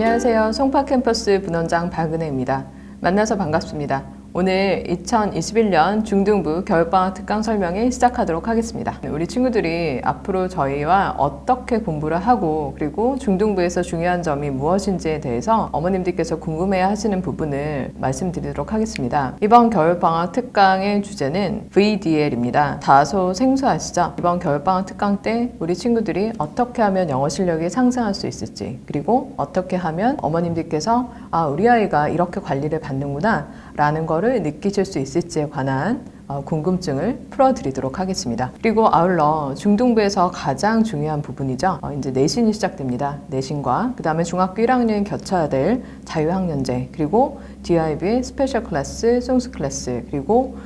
안녕하세요. 송파 캠퍼스 분원장 박은혜입니다. 만나서 반갑습니다. 오늘 2021년 중등부 겨울방학 특강 설명을 시작하도록 하겠습니다. 우리 친구들이 앞으로 저희와 어떻게 공부를 하고 그리고 중등부에서 중요한 점이 무엇인지에 대해서 어머님들께서 궁금해 하시는 부분을 말씀드리도록 하겠습니다. 이번 겨울방학 특강의 주제는 VDL입니다. 다소 생소하시죠? 이번 겨울방학 특강 때 우리 친구들이 어떻게 하면 영어 실력이 상승할 수 있을지, 그리고 어떻게 하면 어머님들께서 우리 아이가 이렇게 관리를 받는구나 라는 거를 느끼실 수 있을지에 관한 궁금증을 풀어드리도록 하겠습니다. 그리고 아울러 중등부에서 가장 중요한 부분이죠. 이제 내신이 시작됩니다. 내신과 그 다음에 중학교 1학년 겪어야 될 자유학년제, 그리고 DIB의 스페셜 클래스, 송스 클래스, 그리고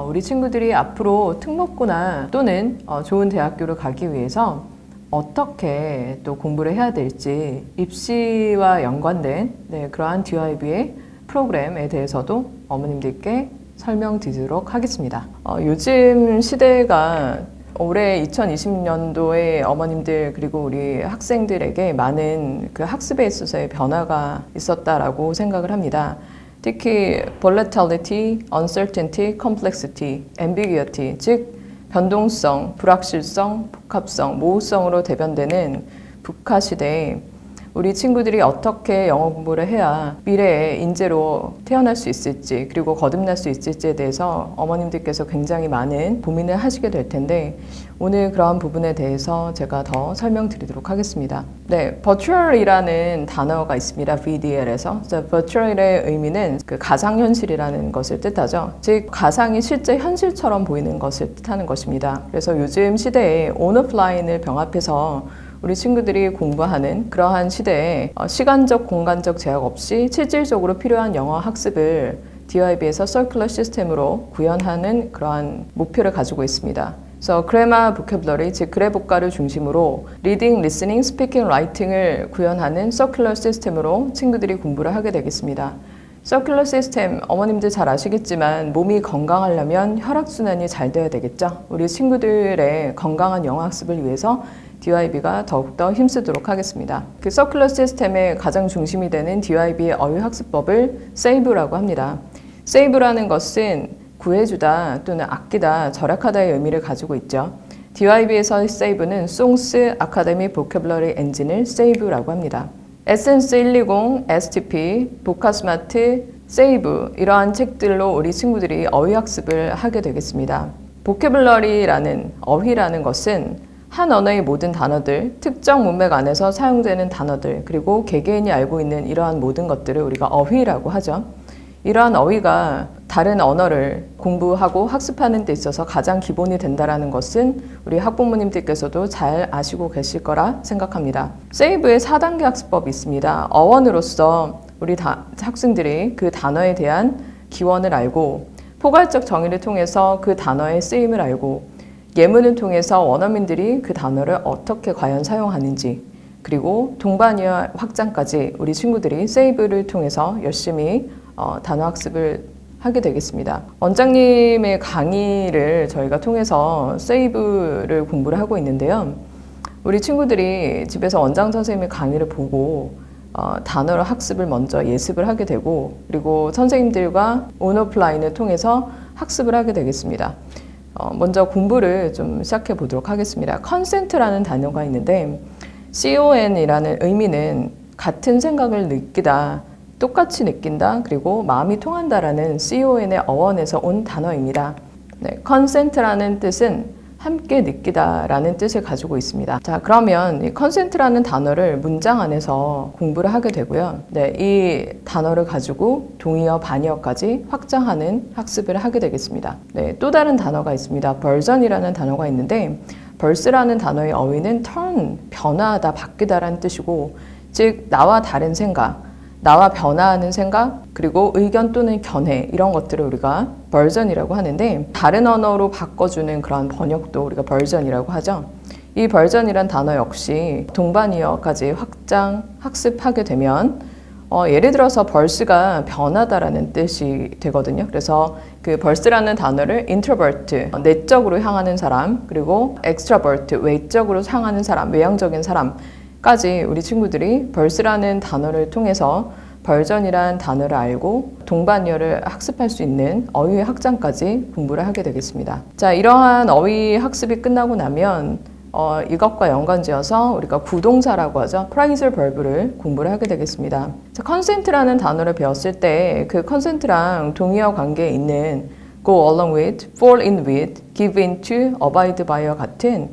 우리 친구들이 앞으로 특목고나 또는 좋은 대학교를 가기 위해서 어떻게 또 공부를 해야 될지 입시와 연관된 그러한 DIB의 프로그램에 대해서도 어머님들께 설명드리도록 하겠습니다. 요즘 시대가 올해 2020년도에 어머님들 그리고 우리 학생들에게 많은 그 학습에 있어서의 변화가 있었다라고 생각을 합니다. 특히 volatility, uncertainty, complexity, ambiguity, 즉 변동성, 불확실성, 복합성, 모호성으로 대변되는 북한 시대에 우리 친구들이 어떻게 영어 공부를 해야 미래에 인재로 태어날 수 있을지, 그리고 거듭날 수 있을지에 대해서 어머님들께서 굉장히 많은 고민을 하시게 될 텐데, 오늘 그러한 부분에 대해서 제가 더 설명드리도록 하겠습니다. 네, virtual이라는 단어가 있습니다. VDL에서. virtual의 의미는 그 가상현실이라는 것을 뜻하죠. 즉, 가상이 실제 현실처럼 보이는 것을 뜻하는 것입니다. 그래서 요즘 시대에 온오프라인을 병합해서 우리 친구들이 공부하는 그러한 시대에 시간적, 공간적 제약 없이 실질적으로 필요한 영어 학습을 DIB에서 서큘러 시스템으로 구현하는 그러한 목표를 가지고 있습니다. 그래서 그래마 보캐블러리, 즉 그래복가를 중심으로 리딩, 리스닝, 스피킹, 라이팅을 구현하는 서큘러 시스템으로 친구들이 공부를 하게 되겠습니다. 서큘러 시스템, 어머님들 잘 아시겠지만 몸이 건강하려면 혈액순환이 잘 돼야 되겠죠. 우리 친구들의 건강한 영어 학습을 위해서 DIB가 더욱더 힘쓰도록 하겠습니다. 그 서큘러 시스템의 가장 중심이 되는 DIB의 어휘학습법을 SAVE라고 합니다. SAVE라는 것은 구해주다 또는 아끼다, 절약하다의 의미를 가지고 있죠. DIB에서의 SAVE는 송스 아카데미 보캐블러리 엔진을 SAVE라고 합니다. 에센스 120, STP, 보카스마트, SAVE 이러한 책들로 우리 친구들이 어휘학습을 하게 되겠습니다. 보캐블러리라는 어휘라는 것은 한 언어의 모든 단어들, 특정 문맥 안에서 사용되는 단어들, 그리고 개개인이 알고 있는 이러한 모든 것들을 우리가 어휘라고 하죠. 이러한 어휘가 다른 언어를 공부하고 학습하는 데 있어서 가장 기본이 된다는 것은 우리 학부모님들께서도 잘 아시고 계실 거라 생각합니다. 세이브의 4단계 학습법이 있습니다. 어원으로서 우리 학생들이 그 단어에 대한 기원을 알고, 포괄적 정의를 통해서 그 단어의 쓰임을 알고, 예문을 통해서 원어민들이 그 단어를 어떻게 과연 사용하는지, 그리고 동반어의 확장까지 우리 친구들이 세이브를 통해서 열심히 단어 학습을 하게 되겠습니다. 원장님의 강의를 저희가 통해서 세이브를 공부를 하고 있는데요. 우리 친구들이 집에서 원장 선생님의 강의를 보고 단어를 학습을 먼저 예습을 하게 되고, 그리고 선생님들과 온오프라인을 통해서 학습을 하게 되겠습니다. 먼저 공부를 좀 시작해 보도록 하겠습니다. consent라는 단어가 있는데 CON이라는 의미는 같은 생각을 느끼다, 똑같이 느낀다, 그리고 마음이 통한다라는 CON의 어원에서 온 단어입니다. 네, consent라는 뜻은 함께 느끼다라는 뜻을 가지고 있습니다. 자, 그러면 이 consent라는 단어를 문장 안에서 공부를 하게 되고요. 네, 이 단어를 가지고 동의어, 반의어까지 확장하는 학습을 하게 되겠습니다. 네, 또 다른 단어가 있습니다. version이라는 단어가 있는데 verse라는 단어의 어휘는 turn, 변화하다, 바뀌다라는 뜻이고, 즉 나와 다른 생각, 나와 변화하는 생각, 그리고 의견 또는 견해, 이런 것들을 우리가 version이라고 하는데, 다른 언어로 바꿔주는 그런 번역도 우리가 version이라고 하죠. 이 version이란 단어 역시 동반이어까지 확장, 학습하게 되면 예를 들어서 verse가 변하다라는 뜻이 되거든요. 그래서 그 verse라는 단어를 introvert, 내적으로 향하는 사람, 그리고 extrovert, 외적으로 향하는 사람, 외향적인 사람, 까지 우리 친구들이 벌스라는 단어를 통해서 벌전이란 단어를 알고 동반어를 학습할 수 있는 어휘 학장까지 공부를 하게 되겠습니다. 자, 이러한 어휘 학습이 끝나고 나면 이것과 연관지어서 우리가 구동사라고 하죠. 프레이절 벌브를 공부를 하게 되겠습니다. 자, consent라는 단어를 배웠을 때 그 consent랑 동의어 관계에 있는 go along with, fall in with, give into, abide by와 같은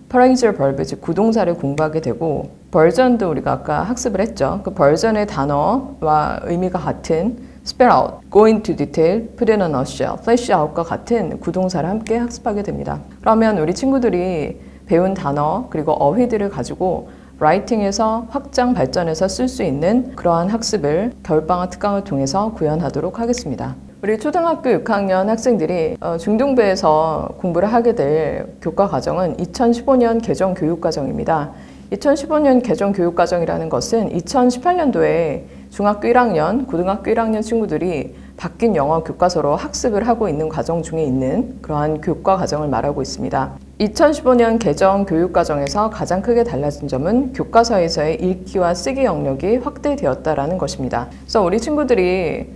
프레이절 벌브, 즉 구동사를 공부하게 되고 벌전도 우리가 아까 학습을 했죠. 그 벌전의 단어와 의미가 같은 spell out, go into detail, put in a nutshell, flesh out과 같은 구동사를 함께 학습하게 됩니다. 그러면 우리 친구들이 배운 단어 그리고 어휘들을 가지고 라이팅에서 확장 발전해서 쓸 수 있는 그러한 학습을 겨울방학 특강을 통해서 구현하도록 하겠습니다. 우리 초등학교 6학년 학생들이 중등부에서 공부를 하게 될 교과 과정은 2015년 개정 교육과정입니다. 2015년 개정 교육과정이라는 것은 2018년도에 중학교 1학년, 고등학교 1학년 친구들이 바뀐 영어 교과서로 학습을 하고 있는 과정 중에 있는 그러한 교과 과정을 말하고 있습니다. 2015년 개정 교육과정에서 가장 크게 달라진 점은 교과서에서의 읽기와 쓰기 영역이 확대되었다는 것입니다. 그래서 우리 친구들이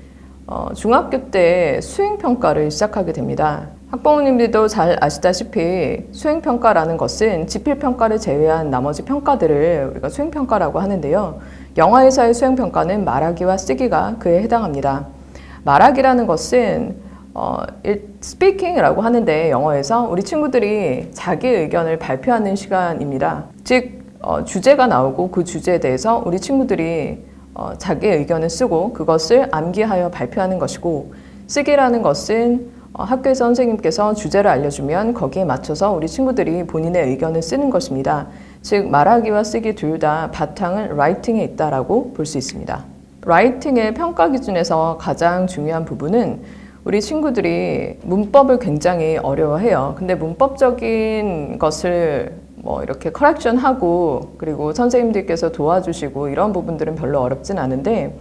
중학교 때 수행평가를 시작하게 됩니다. 학부모님들도 잘 아시다시피 수행평가라는 것은 지필평가를 제외한 나머지 평가들을 우리가 수행평가라고 하는데요. 영어에서의 수행평가는 말하기와 쓰기가 그에 해당합니다. 말하기라는 것은 speaking이라고 하는데 영어에서 우리 친구들이 자기 의견을 발표하는 시간입니다. 즉 주제가 나오고 그 주제에 대해서 우리 친구들이 자기의 의견을 쓰고 그것을 암기하여 발표하는 것이고, 쓰기라는 것은 학교에서 선생님께서 주제를 알려주면 거기에 맞춰서 우리 친구들이 본인의 의견을 쓰는 것입니다. 즉 말하기와 쓰기 둘 다 바탕은 라이팅에 있다라고 볼 수 있습니다. 라이팅의 평가 기준에서 가장 중요한 부분은 우리 친구들이 문법을 굉장히 어려워해요. 근데 문법적인 것을 이렇게 커렉션하고 그리고 선생님들께서 도와주시고 이런 부분들은 별로 어렵진 않은데,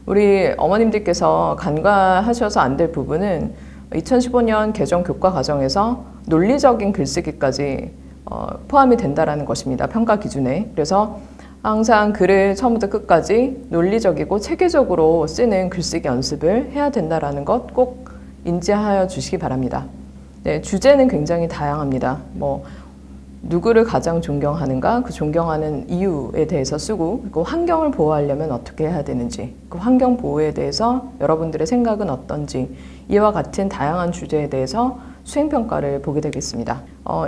우리 어머님들께서 간과하셔서 안 될 부분은 2015년 개정 교과 과정에서 논리적인 글쓰기까지 포함이 된다는 것입니다. 평가 기준에. 그래서 항상 글을 처음부터 끝까지 논리적이고 체계적으로 쓰는 글쓰기 연습을 해야 된다는 것 꼭 인지하여 주시기 바랍니다. 네, 주제는 굉장히 다양합니다. 누구를 가장 존경하는가, 그 존경하는 이유에 대해서 쓰고, 그리고 환경을 보호하려면 어떻게 해야 되는지, 그 환경 보호에 대해서 여러분들의 생각은 어떤지, 이와 같은 다양한 주제에 대해서 수행평가를 보게 되겠습니다.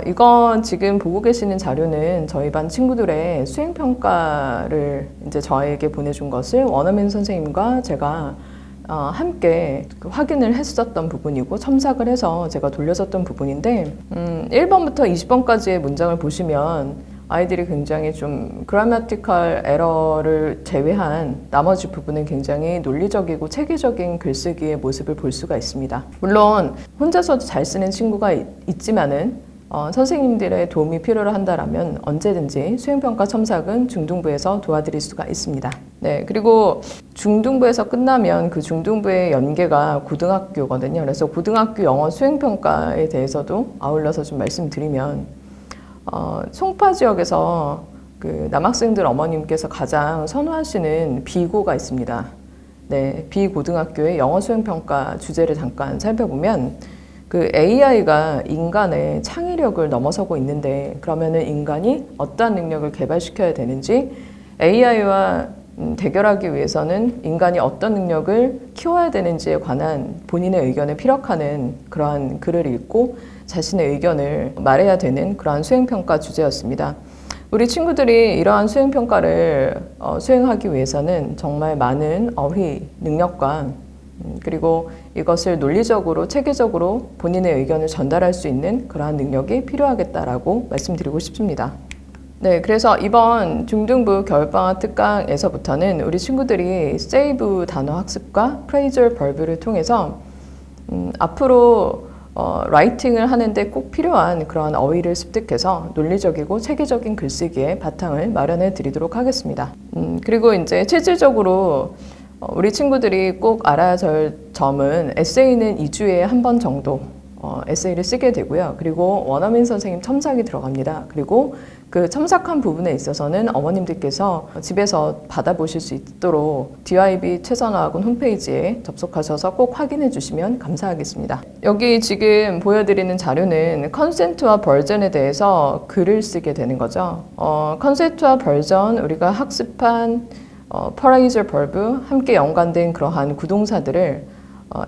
이건 지금 보고 계시는 자료는 저희 반 친구들의 수행평가를 이제 저에게 보내준 것을 원어민 선생님과 제가 함께 확인을 했었던 부분이고 첨삭을 해서 제가 돌려줬던 부분인데 1번부터 20번까지의 문장을 보시면 아이들이 굉장히 좀 grammatical 에러를 제외한 나머지 부분은 굉장히 논리적이고 체계적인 글쓰기의 모습을 볼 수가 있습니다. 물론 혼자서도 잘 쓰는 친구가 있지만은 선생님들의 도움이 필요로 한다면 언제든지 수행평가 첨삭은 중등부에서 도와드릴 수가 있습니다. 네, 그리고 중등부에서 끝나면 그 중등부의 연계가 고등학교거든요. 그래서 고등학교 영어 수행평가에 대해서도 아울러서 좀 말씀드리면 송파 지역에서 그 남학생들 어머님께서 가장 선호하시는 비고가 있습니다. 네, 비고등학교의 영어 수행평가 주제를 잠깐 살펴보면 그 AI가 인간의 창의력을 넘어서고 있는데, 그러면은 인간이 어떠한 능력을 개발시켜야 되는지, AI와 대결하기 위해서는 인간이 어떤 능력을 키워야 되는지에 관한 본인의 의견을 피력하는 그러한 글을 읽고 자신의 의견을 말해야 되는 그러한 수행평가 주제였습니다. 우리 친구들이 이러한 수행평가를 수행하기 위해서는 정말 많은 어휘 능력과 그리고 이것을 논리적으로 체계적으로 본인의 의견을 전달할 수 있는 그러한 능력이 필요하겠다라고 말씀드리고 싶습니다. 네, 그래서 이번 중등부 겨울방학 특강에서부터는 우리 친구들이 save 단어 학습과 phrasal verb를 통해서 앞으로 라이팅을 하는데 꼭 필요한 그러한 어휘를 습득해서 논리적이고 체계적인 글쓰기의 바탕을 마련해 드리도록 하겠습니다. 그리고 이제 실질적으로 우리 친구들이 꼭 알아야 할 점은 에세이는 2주에 한 번 정도 에세이를 쓰게 되고요. 그리고 원어민 선생님 첨삭이 들어갑니다. 그리고 그 첨삭한 부분에 있어서는 어머님들께서 집에서 받아보실 수 있도록 DYB 최선화학원 홈페이지에 접속하셔서 꼭 확인해 주시면 감사하겠습니다. 여기 지금 보여드리는 자료는 컨센트와 버전에 대해서 글을 쓰게 되는 거죠. 컨센트와 버전, 우리가 학습한 퍼레이저 벌브, 함께 연관된 그러한 구동사들을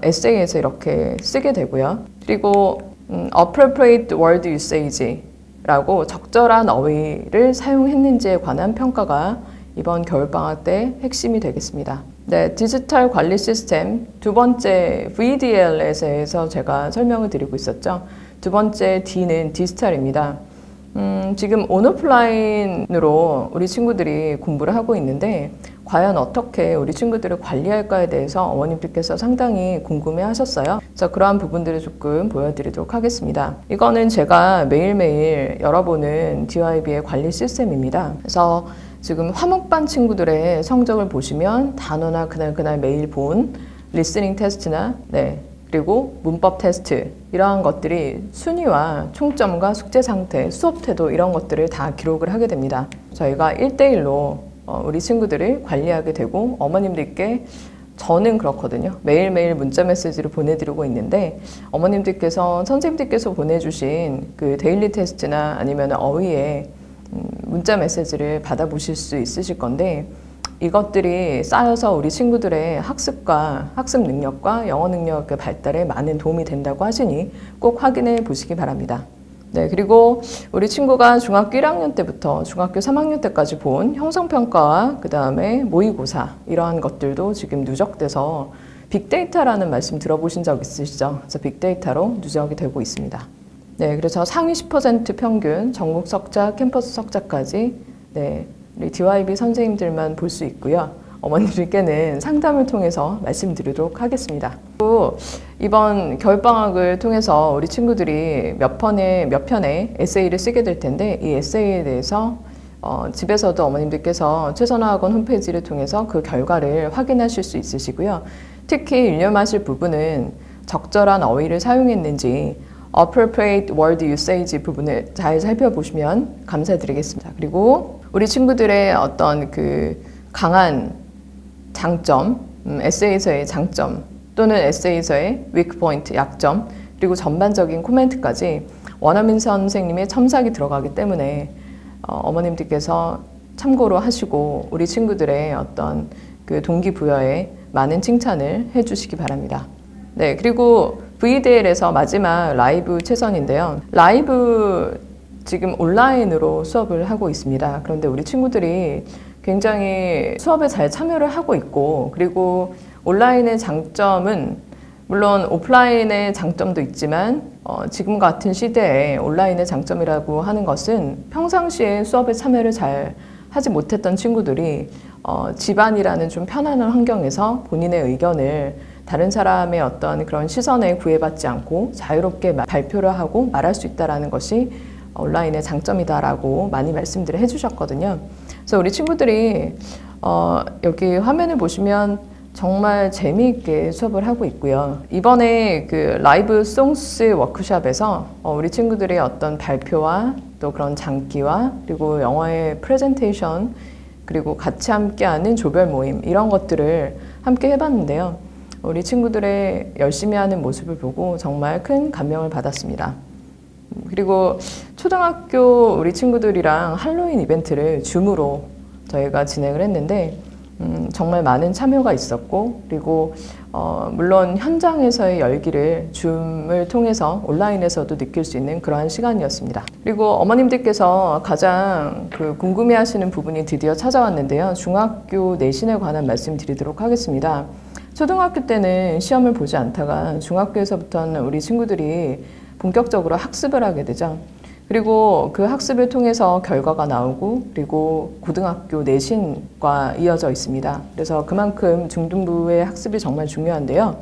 에세이에서 이렇게 쓰게 되고요. 그리고 appropriate word usage 라고 적절한 어휘를 사용했는지에 관한 평가가 이번 겨울방학 때 핵심이 되겠습니다. 네, 디지털 관리 시스템 두 번째 VDL에 대해서 제가 설명을 드리고 있었죠. 두 번째 D는 디지털입니다. 지금 온오프라인으로 우리 친구들이 공부를 하고 있는데 과연 어떻게 우리 친구들을 관리할까에 대해서 어머님들께서 상당히 궁금해 하셨어요. 그래서 그러한 부분들을 조금 보여드리도록 하겠습니다. 이거는 제가 매일매일 열어보는 DYB의 관리 시스템입니다. 그래서 지금 화목반 친구들의 성적을 보시면 단어나 그날 매일 본 리스닝 테스트나 그리고 문법 테스트 이러한 것들이 순위와 총점과 숙제 상태, 수업 태도 이런 것들을 다 기록을 하게 됩니다. 저희가 1대1로 우리 친구들을 관리하게 되고 어머님들께 저는 그렇거든요. 매일매일 문자 메시지를 보내드리고 있는데 어머님들께서 선생님들께서 보내주신 그 데일리 테스트나 아니면 어휘의 문자 메시지를 받아보실 수 있으실 건데 이것들이 쌓여서 우리 친구들의 학습과 학습 능력과 영어 능력 발달에 많은 도움이 된다고 하시니 꼭 확인해 보시기 바랍니다. 네, 그리고 우리 친구가 중학교 1학년 때부터 중학교 3학년 때까지 본 형성평가와 그 다음에 모의고사 이러한 것들도 지금 누적돼서 빅데이터라는 말씀 들어보신 적 있으시죠? 그래서 빅데이터로 누적이 되고 있습니다. 네, 그래서 상위 10% 평균, 전국 석자, 캠퍼스 석자까지 우리 DYB 선생님들만 볼 수 있고요. 어머님들께는 상담을 통해서 말씀드리도록 하겠습니다. 그리고 이번 겨울방학을 통해서 우리 친구들이 몇 편의 에세이를 쓰게 될 텐데 이 에세이에 대해서 집에서도 어머님들께서 최선화학원 홈페이지를 통해서 그 결과를 확인하실 수 있으시고요. 특히 일념하실 부분은 적절한 어휘를 사용했는지 appropriate word usage 부분을 잘 살펴보시면 감사드리겠습니다. 그리고 우리 친구들의 어떤 그 강한 장점, 에세이에서의 장점 또는 에세이에서의 weak point, 약점 그리고 전반적인 코멘트까지 원어민 선생님의 첨삭이 들어가기 때문에 어머님들께서 참고로 하시고 우리 친구들의 어떤 그 동기부여에 많은 칭찬을 해주시기 바랍니다. 네, 그리고 VDL에서 마지막 라이브 최선인데요. 라이브 지금 온라인으로 수업을 하고 있습니다. 그런데 우리 친구들이 굉장히 수업에 잘 참여를 하고 있고 그리고 온라인의 장점은 물론 오프라인의 장점도 있지만 지금 같은 시대에 온라인의 장점이라고 하는 것은 평상시에 수업에 참여를 잘 하지 못했던 친구들이 집안이라는 좀 편안한 환경에서 본인의 의견을 다른 사람의 어떤 그런 시선에 구애받지 않고 자유롭게 발표를 하고 말할 수 있다는 것이 온라인의 장점이다라고 많이 말씀들을 해주셨거든요. 그래서 우리 친구들이 여기 화면을 보시면 정말 재미있게 수업을 하고 있고요. 이번에 그 라이브 송스 워크숍에서 우리 친구들의 어떤 발표와 또 그런 장기와 그리고 영어의 프레젠테이션 그리고 같이 함께하는 조별 모임 이런 것들을 함께 해봤는데요. 우리 친구들의 열심히 하는 모습을 보고 정말 큰 감명을 받았습니다. 그리고 초등학교 우리 친구들이랑 할로윈 이벤트를 줌으로 저희가 진행을 했는데 정말 많은 참여가 있었고 그리고 물론 현장에서의 열기를 줌을 통해서 온라인에서도 느낄 수 있는 그러한 시간이었습니다. 그리고 어머님들께서 가장 궁금해하시는 부분이 드디어 찾아왔는데요. 중학교 내신에 관한 말씀 드리도록 하겠습니다. 초등학교 때는 시험을 보지 않다가 중학교에서부터는 우리 친구들이 본격적으로 학습을 하게 되죠. 그리고 그 학습을 통해서 결과가 나오고 그리고 고등학교 내신과 이어져 있습니다. 그래서 그만큼 중등부의 학습이 정말 중요한데요.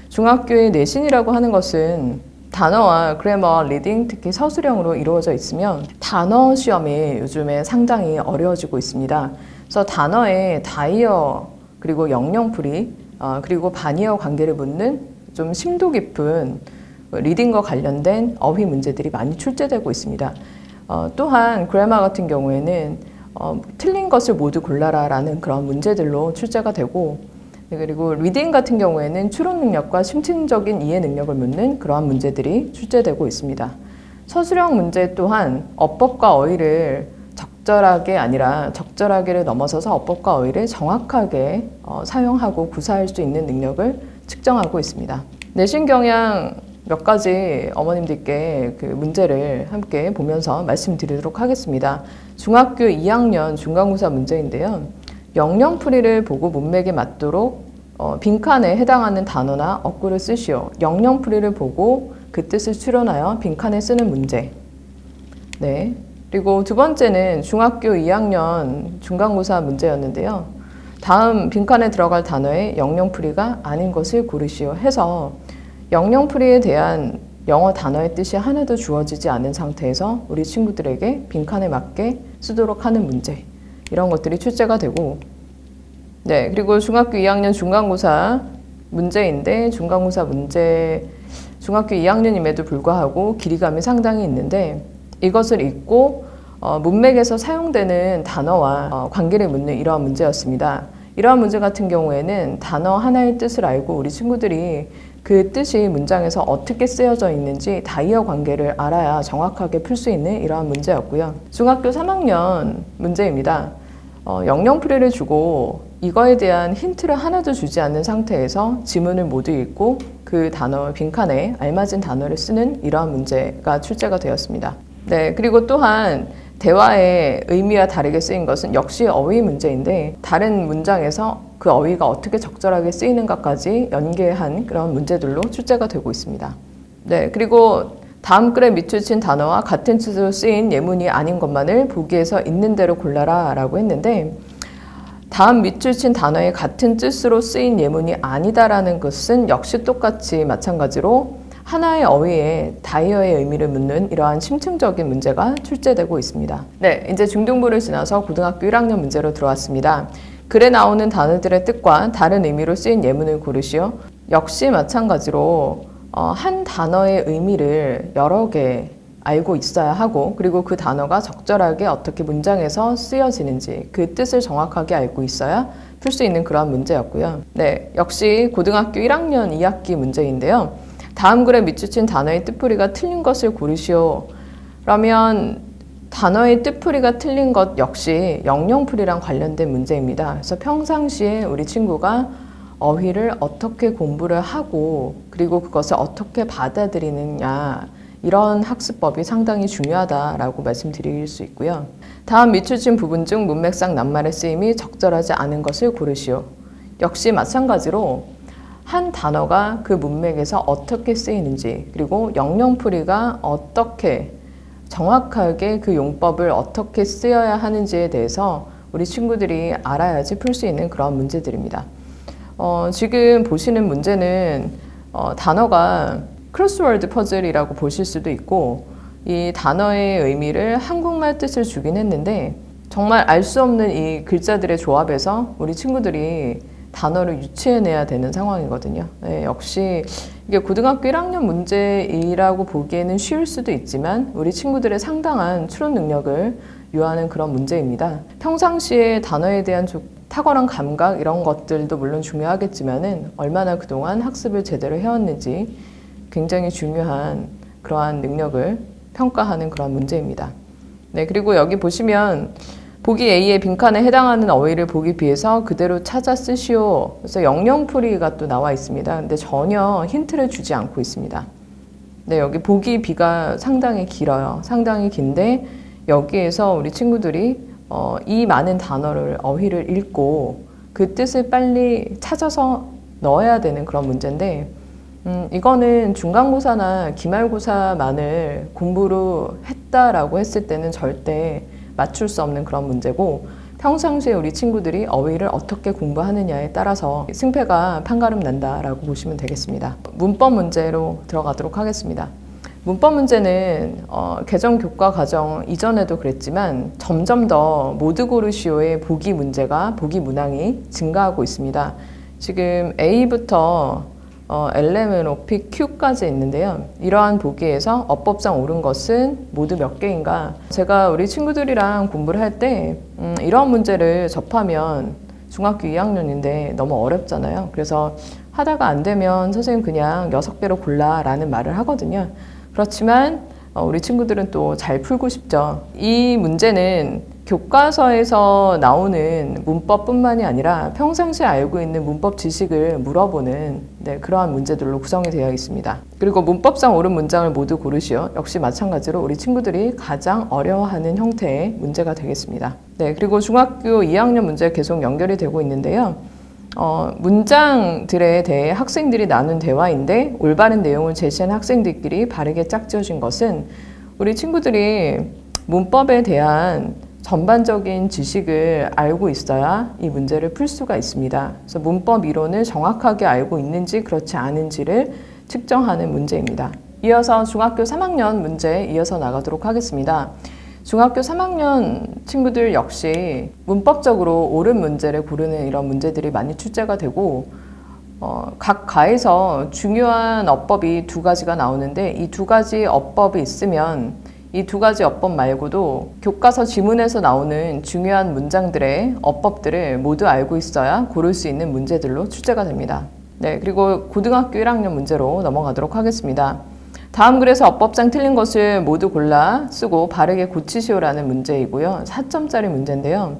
중학교의 내신이라고 하는 것은 단어와 그래머, 리딩, 특히 서술형으로 이루어져 있으면 단어 시험이 요즘에 상당히 어려워지고 있습니다. 그래서 단어의 다이어 그리고 영영풀이 그리고 반이어 관계를 묻는 좀 심도 깊은 리딩과 관련된 어휘 문제들이 많이 출제되고 있습니다. 또한 그래머 같은 경우에는 틀린 것을 모두 골라라 라는 그런 문제들로 출제가 되고, 그리고 리딩 같은 경우에는 추론 능력과 심층적인 이해 능력을 묻는 그러한 문제들이 출제되고 있습니다. 서술형 문제 또한 어법과 어휘를 적절하게 아니라 적절하게를 넘어서서 어법과 어휘를 정확하게 사용하고 구사할 수 있는 능력을 측정하고 있습니다. 내신 경향 몇 가지 어머님들께 그 문제를 함께 보면서 말씀드리도록 하겠습니다. 중학교 2학년 중간고사 문제인데요. 영영풀이를 보고 문맥에 맞도록 빈칸에 해당하는 단어나 어구를 쓰시오. 영영풀이를 보고 그 뜻을 추론하여 빈칸에 쓰는 문제. 네. 그리고 두 번째는 중학교 2학년 중간고사 문제였는데요. 다음 빈칸에 들어갈 단어의 영영풀이가 아닌 것을 고르시오 해서 영영풀이에 대한 영어 단어의 뜻이 하나도 주어지지 않은 상태에서 우리 친구들에게 빈칸에 맞게 쓰도록 하는 문제, 이런 것들이 출제가 되고, 네, 그리고 중학교 2학년 중간고사 문제인데 중간고사 문제 중학교 2학년임에도 불구하고 길이감이 상당히 있는데 이것을 읽고 문맥에서 사용되는 단어와 관계를 묻는 이러한 문제였습니다. 이러한 문제 같은 경우에는 단어 하나의 뜻을 알고 우리 친구들이 그 뜻이 문장에서 어떻게 쓰여져 있는지 다이어 관계를 알아야 정확하게 풀 수 있는 이러한 문제였고요. 중학교 3학년 문제입니다. 영영풀이를 주고 이거에 대한 힌트를 하나도 주지 않는 상태에서 지문을 모두 읽고 그 단어 빈칸에 알맞은 단어를 쓰는 이러한 문제가 출제가 되었습니다. 네, 그리고 또한 대화의 의미와 다르게 쓰인 것은 역시 어휘 문제인데 다른 문장에서 그 어휘가 어떻게 적절하게 쓰이는가까지 연계한 그런 문제들로 출제가 되고 있습니다. 네, 그리고 다음 글에 밑줄 단어와 같은 뜻으로 쓰인 예문이 아닌 것만을 보기에서 있는 대로 골라라 라고 했는데 다음 밑줄 친 단어의 같은 뜻으로 쓰인 예문이 아니다라는 것은 역시 똑같이 마찬가지로 하나의 어휘에 다이어의 의미를 묻는 이러한 심층적인 문제가 출제되고 있습니다. 네, 이제 중등부를 지나서 고등학교 1학년 문제로 들어왔습니다. 글에 나오는 단어들의 뜻과 다른 의미로 쓰인 예문을 고르시오. 역시 마찬가지로 한 단어의 의미를 여러 개 알고 있어야 하고 그리고 그 단어가 적절하게 어떻게 문장에서 쓰여지는지 그 뜻을 정확하게 알고 있어야 풀 수 있는 그런 문제였고요. 네, 역시 고등학교 1학년 2학기 문제인데요. 다음 글에 밑줄친 단어의 뜻풀이가 틀린 것을 고르시오. 라면 단어의 뜻풀이가 틀린 것 역시 영영풀이랑 관련된 문제입니다. 그래서 평상시에 우리 친구가 어휘를 어떻게 공부를 하고 그리고 그것을 어떻게 받아들이느냐 이런 학습법이 상당히 중요하다라고 말씀드릴 수 있고요. 다음 밑줄친 부분 중 문맥상 낱말의 쓰임이 적절하지 않은 것을 고르시오. 역시 마찬가지로 한 단어가 그 문맥에서 어떻게 쓰이는지 그리고 영영풀이가 어떻게 정확하게 그 용법을 어떻게 쓰여야 하는지에 대해서 우리 친구들이 알아야지 풀 수 있는 그런 문제들입니다. 지금 보시는 문제는 단어가 크로스워드 퍼즐이라고 보실 수도 있고 이 단어의 의미를 한국말 뜻을 주긴 했는데 정말 알 수 없는 이 글자들의 조합에서 우리 친구들이 단어를 유추해내야 되는 상황이거든요. 네, 역시 이게 고등학교 1학년 문제이라고 보기에는 쉬울 수도 있지만 우리 친구들의 상당한 추론 능력을 요하는 그런 문제입니다. 평상시에 단어에 대한 탁월한 감각 이런 것들도 물론 중요하겠지만은 얼마나 그동안 학습을 제대로 해왔는지 굉장히 중요한 그러한 능력을 평가하는 그런 문제입니다. 네, 그리고 여기 보시면 보기 A의 빈칸에 해당하는 어휘를 보기 B에서 그대로 찾아 쓰시오. 그래서 영영풀이가 또 나와 있습니다. 근데 전혀 힌트를 주지 않고 있습니다. 네, 여기 보기 B가 상당히 길어요. 상당히 긴데 여기에서 우리 친구들이 이 많은 단어를 어휘를 읽고 그 뜻을 빨리 찾아서 넣어야 되는 그런 문제인데 이거는 중간고사나 기말고사만을 공부로 했다라고 했을 때는 절대 맞출 수 없는 그런 문제고 평상시에 우리 친구들이 어휘를 어떻게 공부하느냐에 따라서 승패가 판가름 난다라고 보시면 되겠습니다. 문법 문제로 들어가도록 하겠습니다. 문법 문제는 개정 교과 과정 이전에도 그랬지만 점점 더 모두 고르시오의 보기 문제가 보기 문항이 증가하고 있습니다. 지금 A부터 LMNOP Q까지 있는데요. 이러한 보기에서 어법상 옳은 것은 모두 몇 개인가? 제가 우리 친구들이랑 공부를 할 때 이런 문제를 접하면 중학교 2학년인데 너무 어렵잖아요. 그래서 하다가 안 되면 선생님 그냥 6개로 골라 라는 말을 하거든요. 그렇지만 우리 친구들은 또 잘 풀고 싶죠. 이 문제는 교과서에서 나오는 문법뿐만이 아니라 평상시에 알고 있는 문법 지식을 물어보는 그러한 문제들로 구성이 되어 있습니다. 그리고 문법상 옳은 문장을 모두 고르시오. 역시 마찬가지로 우리 친구들이 가장 어려워하는 형태의 문제가 되겠습니다. 그리고 중학교 2학년 문제 계속 연결이 되고 있는데요. 문장들에 대해 학생들이 나눈 대화인데 올바른 내용을 제시한 학생들끼리 바르게 짝지어진 것은 우리 친구들이 문법에 대한 전반적인 지식을 알고 있어야 이 문제를 풀 수가 있습니다. 그래서 문법 이론을 정확하게 알고 있는지 그렇지 않은지를 측정하는 문제입니다. 이어서 중학교 3학년 문제 이어서 나가도록 하겠습니다. 중학교 3학년 친구들 역시 문법적으로 옳은 문제를 고르는 이런 문제들이 많이 출제가 되고 각 과에서 중요한 어법이 2가지가 나오는데 이 2가지 어법이 있으면 이 2가지 어법 말고도 교과서 지문에서 나오는 중요한 문장들의 어법들을 모두 알고 있어야 고를 수 있는 문제들로 출제가 됩니다. 그리고 고등학교 1학년 문제로 넘어가도록 하겠습니다. 다음 글에서 어법상 틀린 것을 모두 골라 쓰고 바르게 고치시오라는 문제이고요. 4점짜리 문제인데요.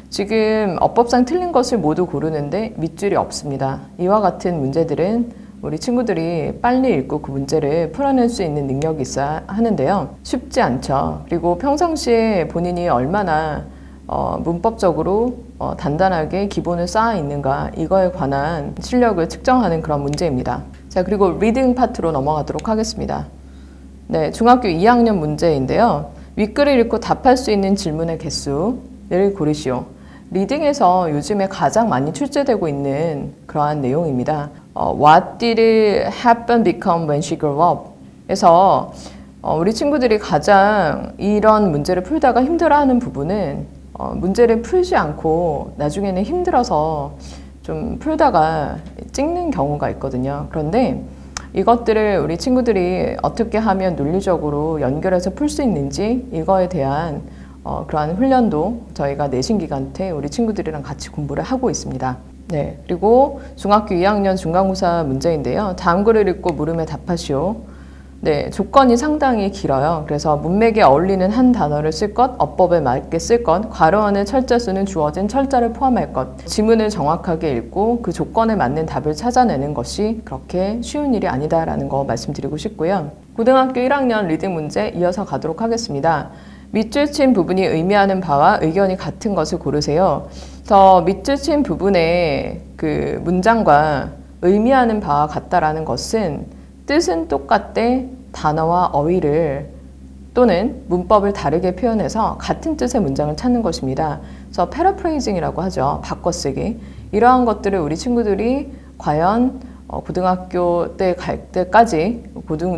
지금 어법상 틀린 것을 모두 고르는데 밑줄이 없습니다. 이와 같은 문제들은 우리 친구들이 빨리 읽고 그 문제를 풀어낼 수 있는 능력이 있어야 하는데요. 쉽지 않죠. 그리고 평상시에 본인이 얼마나 문법적으로 단단하게 기본을 쌓아 있는가 이거에 관한 실력을 측정하는 그런 문제입니다. 자, 그리고 리딩 파트로 넘어가도록 하겠습니다. 중학교 2학년 문제인데요. 윗글을 읽고 답할 수 있는 질문의 개수를 고르시오. 리딩에서 요즘에 가장 많이 출제되고 있는 그러한 내용입니다. What did happen become when she grew up? 에서 우리 친구들이 가장 이런 문제를 풀다가 힘들어하는 부분은 문제를 풀지 않고 나중에는 힘들어서 좀 풀다가 찍는 경우가 있거든요. 그런데 이것들을 우리 친구들이 어떻게 하면 논리적으로 연결해서 풀 수 있는지 이거에 대한 그러한 훈련도 저희가 내신 기간 때 우리 친구들이랑 같이 공부를 하고 있습니다. 그리고 중학교 2학년 중간고사 문제인데요. 다음 글을 읽고 물음에 답하시오. 조건이 상당히 길어요. 그래서 문맥에 어울리는 한 단어를 쓸 것, 어법에 맞게 쓸 것, 괄호 안에 철자 수는 주어진 철자를 포함할 것, 지문을 정확하게 읽고 그 조건에 맞는 답을 찾아내는 것이 그렇게 쉬운 일이 아니다라는 거 말씀드리고 싶고요. 고등학교 1학년 리딩 문제 이어서 가도록 하겠습니다. 밑줄 친 부분이 의미하는 바와 의견이 같은 것을 고르세요. 그래서 밑줄 친 부분의 그 문장과 의미하는 바와 같다라는 것은 뜻은 똑같되 단어와 어휘를 또는 문법을 다르게 표현해서 같은 뜻의 문장을 찾는 것입니다. 그래서 패러프레이징이라고 하죠. 바꿔쓰기. 이러한 것들을 우리 친구들이 과연 고등학교 때 갈 때까지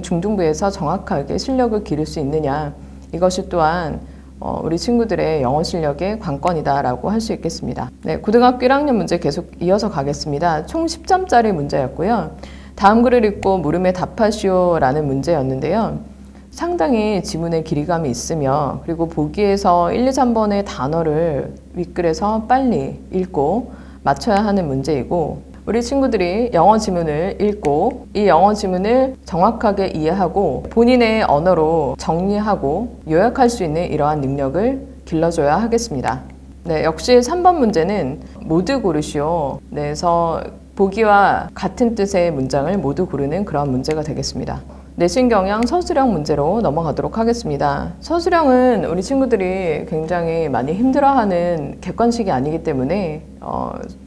중등부에서 정확하게 실력을 기를 수 있느냐. 이것이 또한 우리 친구들의 영어 실력의 관건이다라고 할 수 있겠습니다. 고등학교 1학년 문제 계속 이어서 가겠습니다. 총 10점짜리 문제였고요. 다음 글을 읽고 물음에 답하시오라는 문제였는데요. 상당히 지문에 길이감이 있으며 그리고 보기에서 1, 2, 3번의 단어를 윗글에서 빨리 읽고 맞춰야 하는 문제이고 우리 친구들이 영어 지문을 읽고 이 영어 지문을 정확하게 이해하고 본인의 언어로 정리하고 요약할 수 있는 이러한 능력을 길러줘야 하겠습니다. 역시 3번 문제는 모두 고르시오. 그래서 보기와 같은 뜻의 문장을 모두 고르는 그런 문제가 되겠습니다. 내신 경향 서술형 문제로 넘어가도록 하겠습니다. 서술형은 우리 친구들이 굉장히 많이 힘들어하는 객관식이 아니기 때문에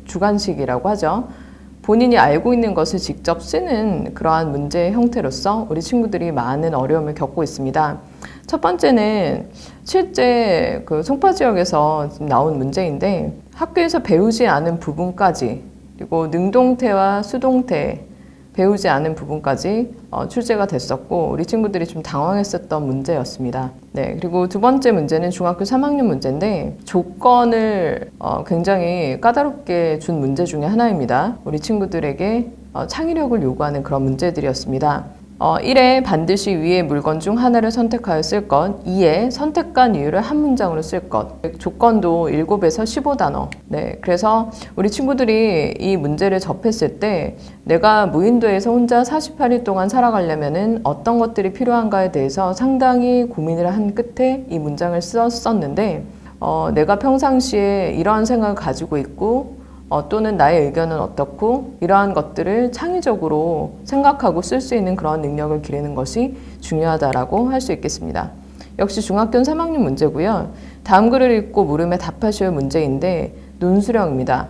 주관식이라고 하죠. 본인이 알고 있는 것을 직접 쓰는 그러한 문제의 형태로서 우리 친구들이 많은 어려움을 겪고 있습니다. 첫 번째는 실제 그 송파 지역에서 나온 문제인데 학교에서 배우지 않은 부분까지 그리고 능동태와 수동태 배우지 않은 부분까지 출제가 됐었고 우리 친구들이 좀 당황했었던 문제였습니다. 그리고 두 번째 문제는 중학교 3학년 문제인데 조건을 굉장히 까다롭게 준 문제 중에 하나입니다. 우리 친구들에게 창의력을 요구하는 그런 문제들이었습니다. 1에 반드시 위의 물건 중 하나를 선택하여 쓸 것, 2에 선택한 이유를 한 문장으로 쓸 것, 조건도 7에서 15단어. 네, 그래서 우리 친구들이 이 문제를 접했을 때 내가 무인도에서 혼자 48일 동안 살아가려면은 어떤 것들이 필요한가에 대해서 상당히 고민을 한 끝에 이 문장을 썼었는데 내가 평상시에 이러한 생각을 가지고 있고 또는 나의 의견은 어떻고 이러한 것들을 창의적으로 생각하고 쓸 수 있는 그런 능력을 기르는 것이 중요하다라고 할 수 있겠습니다. 역시 중학교 3학년 문제고요. 다음 글을 읽고 물음에 답하시오 문제인데 논수령입니다.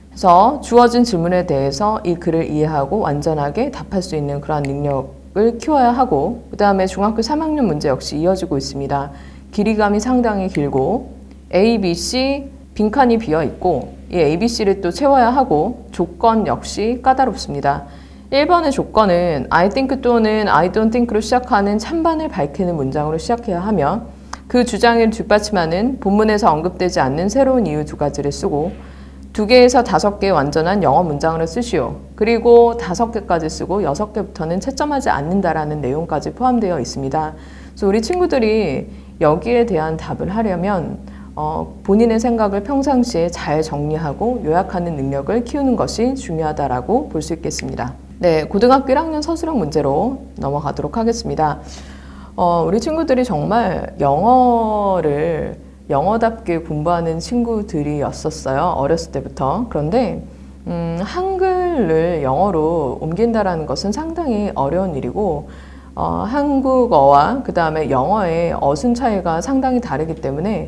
그래서 주어진 질문에 대해서 이 글을 이해하고 완전하게 답할 수 있는 그러한 능력을 키워야 하고 그 다음에 중학교 3학년 문제 역시 이어지고 있습니다. 길이감이 상당히 길고 A, B, C 빈칸이 비어 있고 이 ABC를 또 채워야 하고 조건 역시 까다롭습니다. 1번의 조건은 I think 또는 I don't think로 시작하는 찬반을 밝히는 문장으로 시작해야 하며 그 주장을 뒷받침하는 본문에서 언급되지 않는 새로운 이유 2가지를 쓰고 2개에서 5개의 완전한 영어 문장을 쓰시오. 그리고 5개까지 쓰고 6개부터는 채점하지 않는다라는 내용까지 포함되어 있습니다. 그래서 우리 친구들이 여기에 대한 답을 하려면 본인의 생각을 평상시에 잘 정리하고 요약하는 능력을 키우는 것이 중요하다라고 볼 수 있겠습니다. 네, 고등학교 1학년 서술형 문제로 넘어가도록 하겠습니다. 우리 친구들이 정말 영어를 영어답게 공부하는 친구들이었었어요. 어렸을 때부터. 그런데 한글을 영어로 옮긴다라는 것은 상당히 어려운 일이고 한국어와 그 다음에 영어의 어순 차이가 상당히 다르기 때문에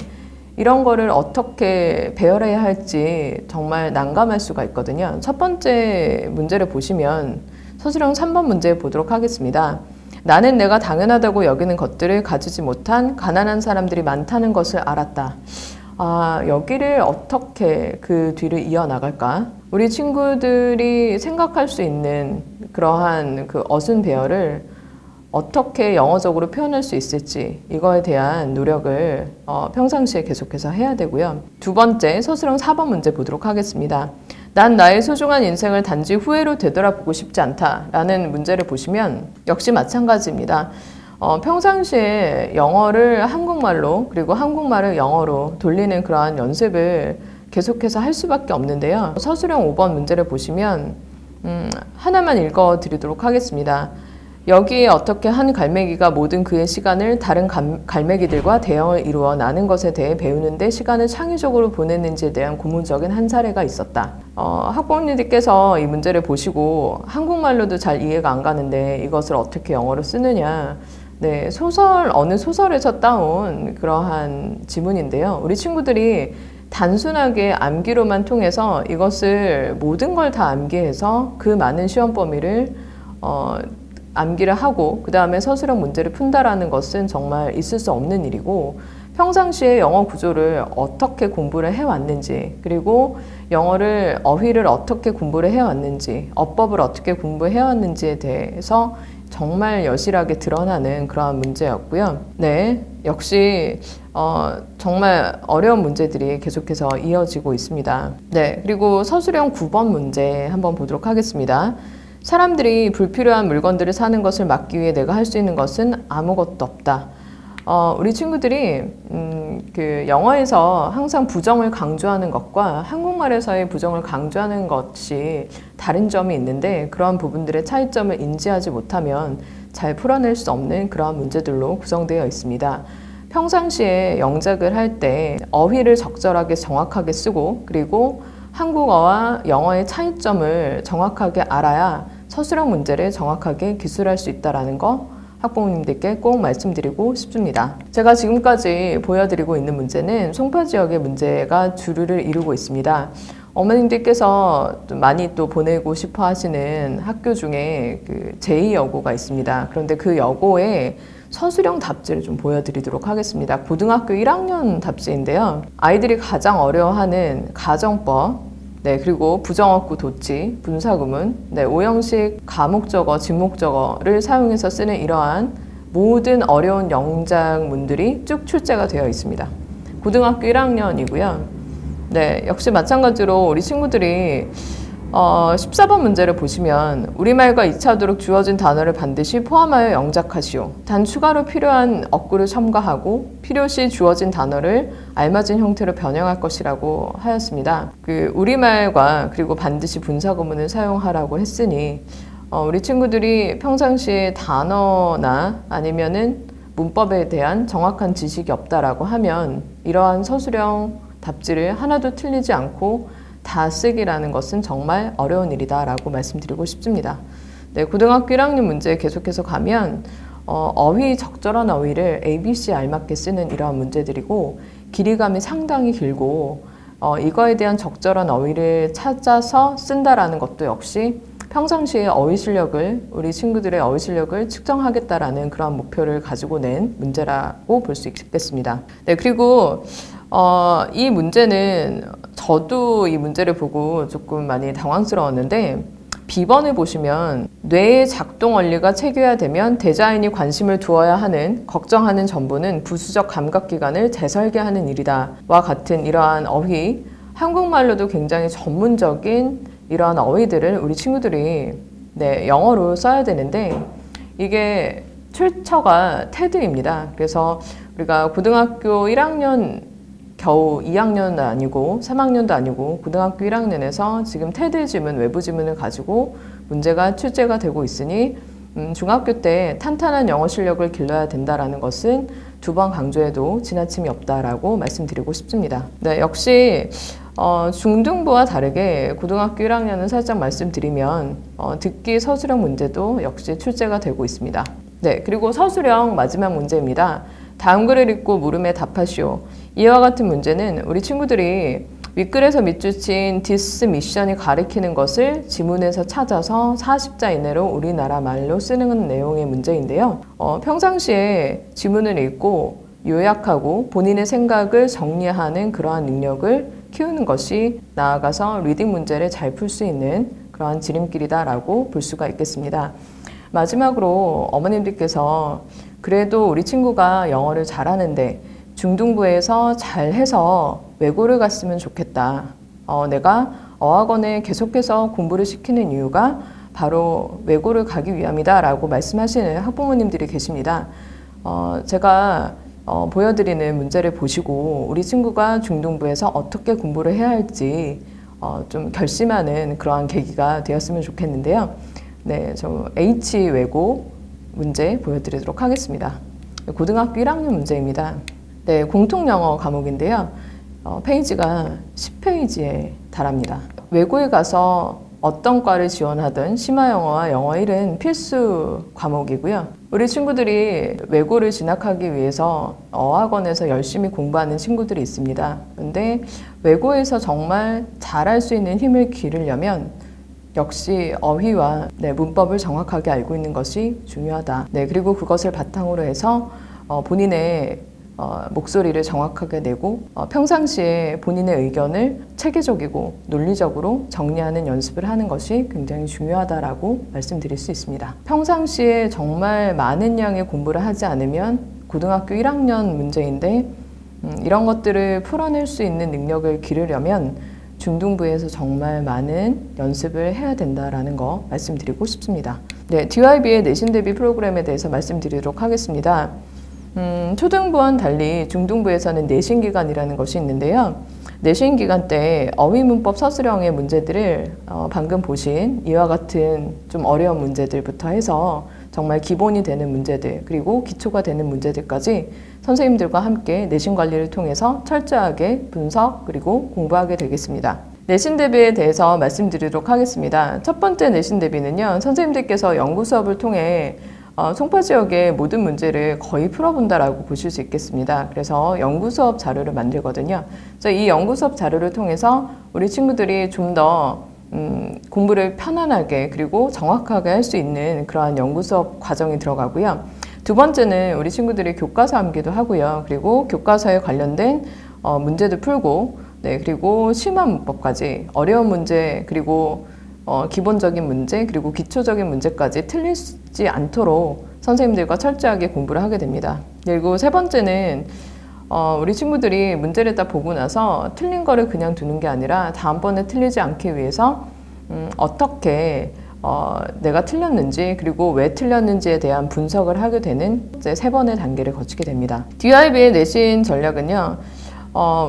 이런 거를 어떻게 배열해야 할지 정말 난감할 수가 있거든요. 첫 번째 문제를 보시면 서술형 3번 문제 보도록 하겠습니다. 나는 내가 당연하다고 여기는 것들을 가지지 못한 가난한 사람들이 많다는 것을 알았다. 여기를 어떻게 그 뒤를 이어나갈까? 우리 친구들이 생각할 수 있는 그러한 그 어순 배열을 어떻게 영어적으로 표현할 수 있을지 이거에 대한 노력을 평상시에 계속해서 해야 되고요. 2번째 서술형 4번 문제 보도록 하겠습니다. 난 나의 소중한 인생을 단지 후회로 되돌아보고 싶지 않다 라는 문제를 보시면 역시 마찬가지입니다. 평상시에 영어를 한국말로 그리고 한국말을 영어로 돌리는 그러한 연습을 계속해서 할 수밖에 없는데요. 서술형 5번 문제를 보시면 하나만 읽어 드리도록 하겠습니다. 여기에 어떻게 한 갈매기가 모든 그의 시간을 다른 갈매기들과 대형을 이루어 나는 것에 대해 배우는데 시간을 창의적으로 보냈는지에 대한 고무적인 한 사례가 있었다. 학부모님들께서 이 문제를 보시고 한국말로도 잘 이해가 안 가는데 이것을 어떻게 영어로 쓰느냐. 네, 어느 소설에서 따온 그러한 지문인데요. 우리 친구들이 단순하게 암기로만 통해서 이것을 모든 걸 다 암기해서 그 많은 시험 범위를 암기를 하고 그 다음에 서술형 문제를 푼다라는 것은 정말 있을 수 없는 일이고 평상시에 영어 구조를 어떻게 공부를 해왔는지 그리고 영어를 어휘를 어떻게 공부를 해왔는지 어법을 어떻게 공부해왔는지에 대해서 정말 여실하게 드러나는 그러한 문제였고요. 네, 역시 정말 어려운 문제들이 계속해서 이어지고 있습니다. 네, 그리고 서술형 9번 문제 한번 보도록 하겠습니다. 사람들이 불필요한 물건들을 사는 것을 막기 위해 내가 할 수 있는 것은 아무것도 없다. 우리 친구들이 그 영어에서 항상 부정을 강조하는 것과 한국말에서의 부정을 강조하는 것이 다른 점이 있는데 그러한 부분들의 차이점을 인지하지 못하면 잘 풀어낼 수 없는 그러한 문제들로 구성되어 있습니다. 평상시에 영작을 할 때 어휘를 적절하게 정확하게 쓰고 그리고 한국어와 영어의 차이점을 정확하게 알아야 서술형 문제를 정확하게 기술할 수 있다는 거 학부모님들께 꼭 말씀드리고 싶습니다. 제가 지금까지 보여드리고 있는 문제는 송파 지역의 문제가 주류를 이루고 있습니다. 어머님들께서 많이 또 보내고 싶어 하시는 학교 중에 그 제2여고가 있습니다. 그런데 그 여고에 서술형 답지를 좀 보여드리도록 하겠습니다. 고등학교 1학년 답지인데요. 아이들이 가장 어려워하는 가정법, 네, 그리고 부정어구 도치, 분사구문, 네, 오형식 가목적어, 진목적어를 사용해서 쓰는 이러한 모든 어려운 영작문들이 쭉 출제가 되어 있습니다. 고등학교 1학년이고요. 네, 역시 마찬가지로 우리 친구들이 14번 문제를 보시면 우리말과 이차하도록 주어진 단어를 반드시 포함하여 영작하시오. 단 추가로 필요한 어구를 첨가하고 필요시 주어진 단어를 알맞은 형태로 변형할 것이라고 하였습니다. 우리말과 그리고 반드시 분사구문을 사용하라고 했으니 우리 친구들이 평상시에 단어나 아니면은 문법에 대한 정확한 지식이 없다라고 하면 이러한 서술형 답지를 하나도 틀리지 않고 다 쓰기라는 것은 정말 어려운 일이다라고 말씀드리고 싶습니다. 네, 고등학교 1학년 문제 계속해서 가면 어휘 적절한 어휘를 ABC 알맞게 쓰는 이러한 문제들이고 길이감이 상당히 길고 이거에 대한 적절한 어휘를 찾아서 쓴다라는 것도 역시 평상시에 어휘 실력을 우리 친구들의 어휘 실력을 측정하겠다라는 그런 목표를 가지고 낸 문제라고 볼 수 있겠습니다. 네, 그리고 이 문제는 저도 이 문제를 보고 조금 많이 당황스러웠는데 B번을 보시면 뇌의 작동 원리가 체계화되면 대자인이 관심을 두어야 하는 걱정하는 전부는 부수적 감각기관을 재설계하는 일이다 와 같은 이러한 어휘, 한국말로도 굉장히 전문적인 이러한 어휘들을 우리 친구들이 영어로 써야 되는데 이게 출처가 테드입니다. 그래서 우리가 고등학교 1학년 겨우 2학년도 아니고 3학년도 아니고 고등학교 1학년에서 지금 테드 지문, 외부 지문을 가지고 문제가 출제가 되고 있으니 중학교 때 탄탄한 영어 실력을 길러야 된다라는 것은 두 번 강조해도 지나침이 없다라고 말씀드리고 싶습니다. 네, 역시 중등부와 다르게 고등학교 1학년은 살짝 말씀드리면 듣기 서술형 문제도 역시 출제가 되고 있습니다. 네, 그리고 서술형 마지막 문제입니다. 다음 글을 읽고 물음에 답하시오. 이와 같은 문제는 우리 친구들이 윗글에서 밑줄친 디스 미션이 가리키는 것을 지문에서 찾아서 40자 이내로 우리나라 말로 쓰는 내용의 문제인데요. 평상시에 지문을 읽고 요약하고 본인의 생각을 정리하는 그러한 능력을 키우는 것이 나아가서 리딩 문제를 잘 풀 수 있는 그러한 지름길이다라고 볼 수가 있겠습니다. 마지막으로 어머님들께서 그래도 우리 친구가 영어를 잘하는데 중등부에서 잘해서 외고를 갔으면 좋겠다. 내가 어학원에 계속해서 공부를 시키는 이유가 바로 외고를 가기 위함이다 라고 말씀하시는 학부모님들이 계십니다. 제가 보여드리는 문제를 보시고 우리 친구가 중등부에서 어떻게 공부를 해야 할지 좀 결심하는 그러한 계기가 되었으면 좋겠는데요. 네, 저 H 외고 문제 보여드리도록 하겠습니다. 고등학교 1학년 문제입니다. 네, 공통영어 과목인데요. 페이지가 10페이지에 달합니다. 외고에 가서 어떤 과를 지원하든 심화영어와 영어 1은 필수 과목이고요. 우리 친구들이 외고를 진학하기 위해서 어학원에서 열심히 공부하는 친구들이 있습니다. 근데 외고에서 정말 잘할 수 있는 힘을 기르려면 역시 어휘와 문법을 정확하게 알고 있는 것이 중요하다. 그리고 그것을 바탕으로 해서 본인의 목소리를 정확하게 내고 평상시에 본인의 의견을 체계적이고 논리적으로 정리하는 연습을 하는 것이 굉장히 중요하다라고 말씀드릴 수 있습니다. 평상시에 정말 많은 양의 공부를 하지 않으면 고등학교 1학년 문제인데 이런 것들을 풀어낼 수 있는 능력을 기르려면 중등부에서 정말 많은 연습을 해야 된다라는 거 말씀드리고 싶습니다. 네, DYB의 내신 대비 프로그램에 대해서 말씀드리도록 하겠습니다. 초등부와는 달리 중등부에서는 내신 기간이라는 것이 있는데요. 내신 기간 때 어휘 문법 서술형의 문제들을 방금 보신 이와 같은 좀 어려운 문제들부터 해서 정말 기본이 되는 문제들 그리고 기초가 되는 문제들까지 선생님들과 함께 내신 관리를 통해서 철저하게 분석 그리고 공부하게 되겠습니다. 내신 대비에 대해서 말씀드리도록 하겠습니다. 첫 번째 내신 대비는요. 선생님들께서 연구 수업을 통해 송파 지역의 모든 문제를 거의 풀어본다라고 보실 수 있겠습니다. 그래서 연구 수업 자료를 만들거든요. 그래서 이 연구 수업 자료를 통해서 우리 친구들이 좀 더 공부를 편안하게 그리고 정확하게 할 수 있는 그러한 연구 수업 과정이 들어가고요. 두 번째는 우리 친구들이 교과서 암기도 하고요. 그리고 교과서에 관련된 문제도 풀고 그리고 심화 문법까지 어려운 문제 그리고 기본적인 문제 그리고 기초적인 문제까지 틀리지 않도록 선생님들과 철저하게 공부를 하게 됩니다. 그리고 세 번째는 우리 친구들이 문제를 딱 보고 나서 틀린 거를 그냥 두는 게 아니라 다음번에 틀리지 않기 위해서 어떻게 내가 틀렸는지 그리고 왜 틀렸는지에 대한 분석을 하게 되는 이제 3번의 단계를 거치게 됩니다. DIB의 내신 전략은요.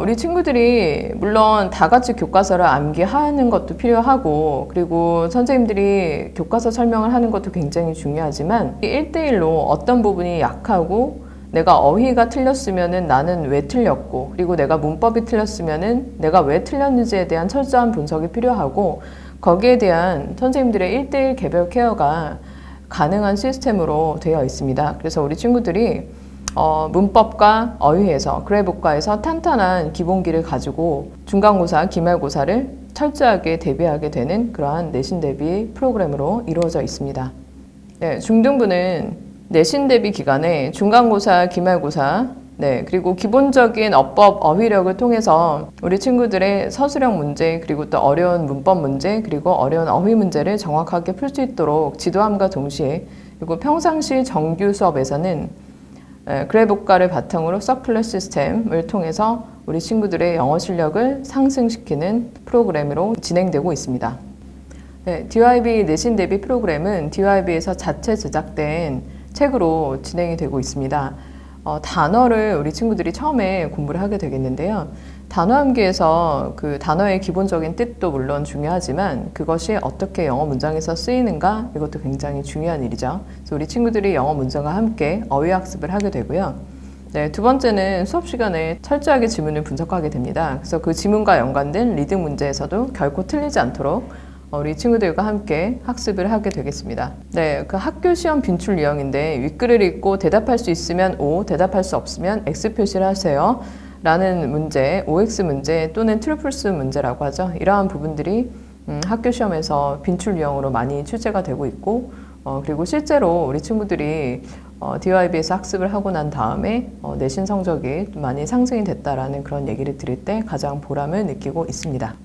우리 친구들이 물론 다 같이 교과서를 암기하는 것도 필요하고 그리고 선생님들이 교과서 설명을 하는 것도 굉장히 중요하지만 1대1로 어떤 부분이 약하고 내가 어휘가 틀렸으면은 나는 왜 틀렸고 그리고 내가 문법이 틀렸으면은 내가 왜 틀렸는지에 대한 철저한 분석이 필요하고 거기에 대한 선생님들의 1대1 개별 케어가 가능한 시스템으로 되어 있습니다. 그래서 우리 친구들이 문법과 어휘에서 그래북과에서 탄탄한 기본기를 가지고 중간고사, 기말고사를 철저하게 대비하게 되는 그러한 내신 대비 프로그램으로 이루어져 있습니다. 네, 중등부는 내신 대비 기간에 중간고사, 기말고사 그리고 기본적인 어법, 어휘력을 통해서 우리 친구들의 서술형 문제, 그리고 또 어려운 문법 문제, 그리고 어려운 어휘 문제를 정확하게 풀 수 있도록 지도함과 동시에 그리고 평상시 정규 수업에서는 그래북과를 바탕으로 서큘러 시스템을 통해서 우리 친구들의 영어 실력을 상승시키는 프로그램으로 진행되고 있습니다. DYB 내신 대비 프로그램은 DYB에서 자체 제작된 책으로 진행이 되고 있습니다. 단어를 우리 친구들이 처음에 공부를 하게 되겠는데요. 단어 암기에서 그 단어의 기본적인 뜻도 물론 중요하지만 그것이 어떻게 영어 문장에서 쓰이는가 이것도 굉장히 중요한 일이죠. 그래서 우리 친구들이 영어 문장과 함께 어휘 학습을 하게 되고요. 두 번째는 수업 시간에 철저하게 지문을 분석하게 됩니다. 그래서 그 지문과 연관된 리딩 문제에서도 결코 틀리지 않도록 우리 친구들과 함께 학습을 하게 되겠습니다. 그 학교 시험 빈출 유형인데 윗글을 읽고 대답할 수 있으면 O, 대답할 수 없으면 X 표시를 하세요. 라는 문제, OX 문제 또는 트루플스 문제라고 하죠. 이러한 부분들이 학교 시험에서 빈출 유형으로 많이 출제가 되고 있고 그리고 실제로 우리 친구들이 DYB에서 학습을 하고 난 다음에 내신 성적이 많이 상승이 됐다라는 그런 얘기를 들을 때 가장 보람을 느끼고 있습니다.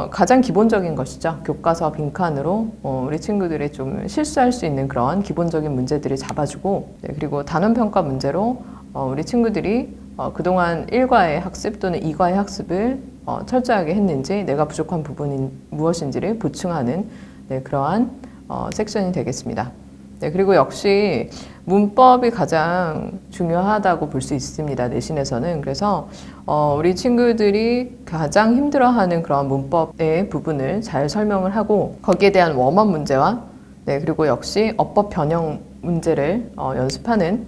가장 기본적인 것이죠. 교과서 빈칸으로 우리 친구들이 좀 실수할 수 있는 그런 기본적인 문제들을 잡아주고 그리고 단원평가 문제로 우리 친구들이 그동안 1과의 학습 또는 2과의 학습을 철저하게 했는지 내가 부족한 부분이 무엇인지를 보충하는 그러한 섹션이 되겠습니다. 그리고 역시 문법이 가장 중요하다고 볼 수 있습니다. 내신에서는. 그래서 우리 친구들이 가장 힘들어하는 그런 문법의 부분을 잘 설명을 하고 거기에 대한 웜업 문제와 그리고 역시 어법 변형 문제를 연습하는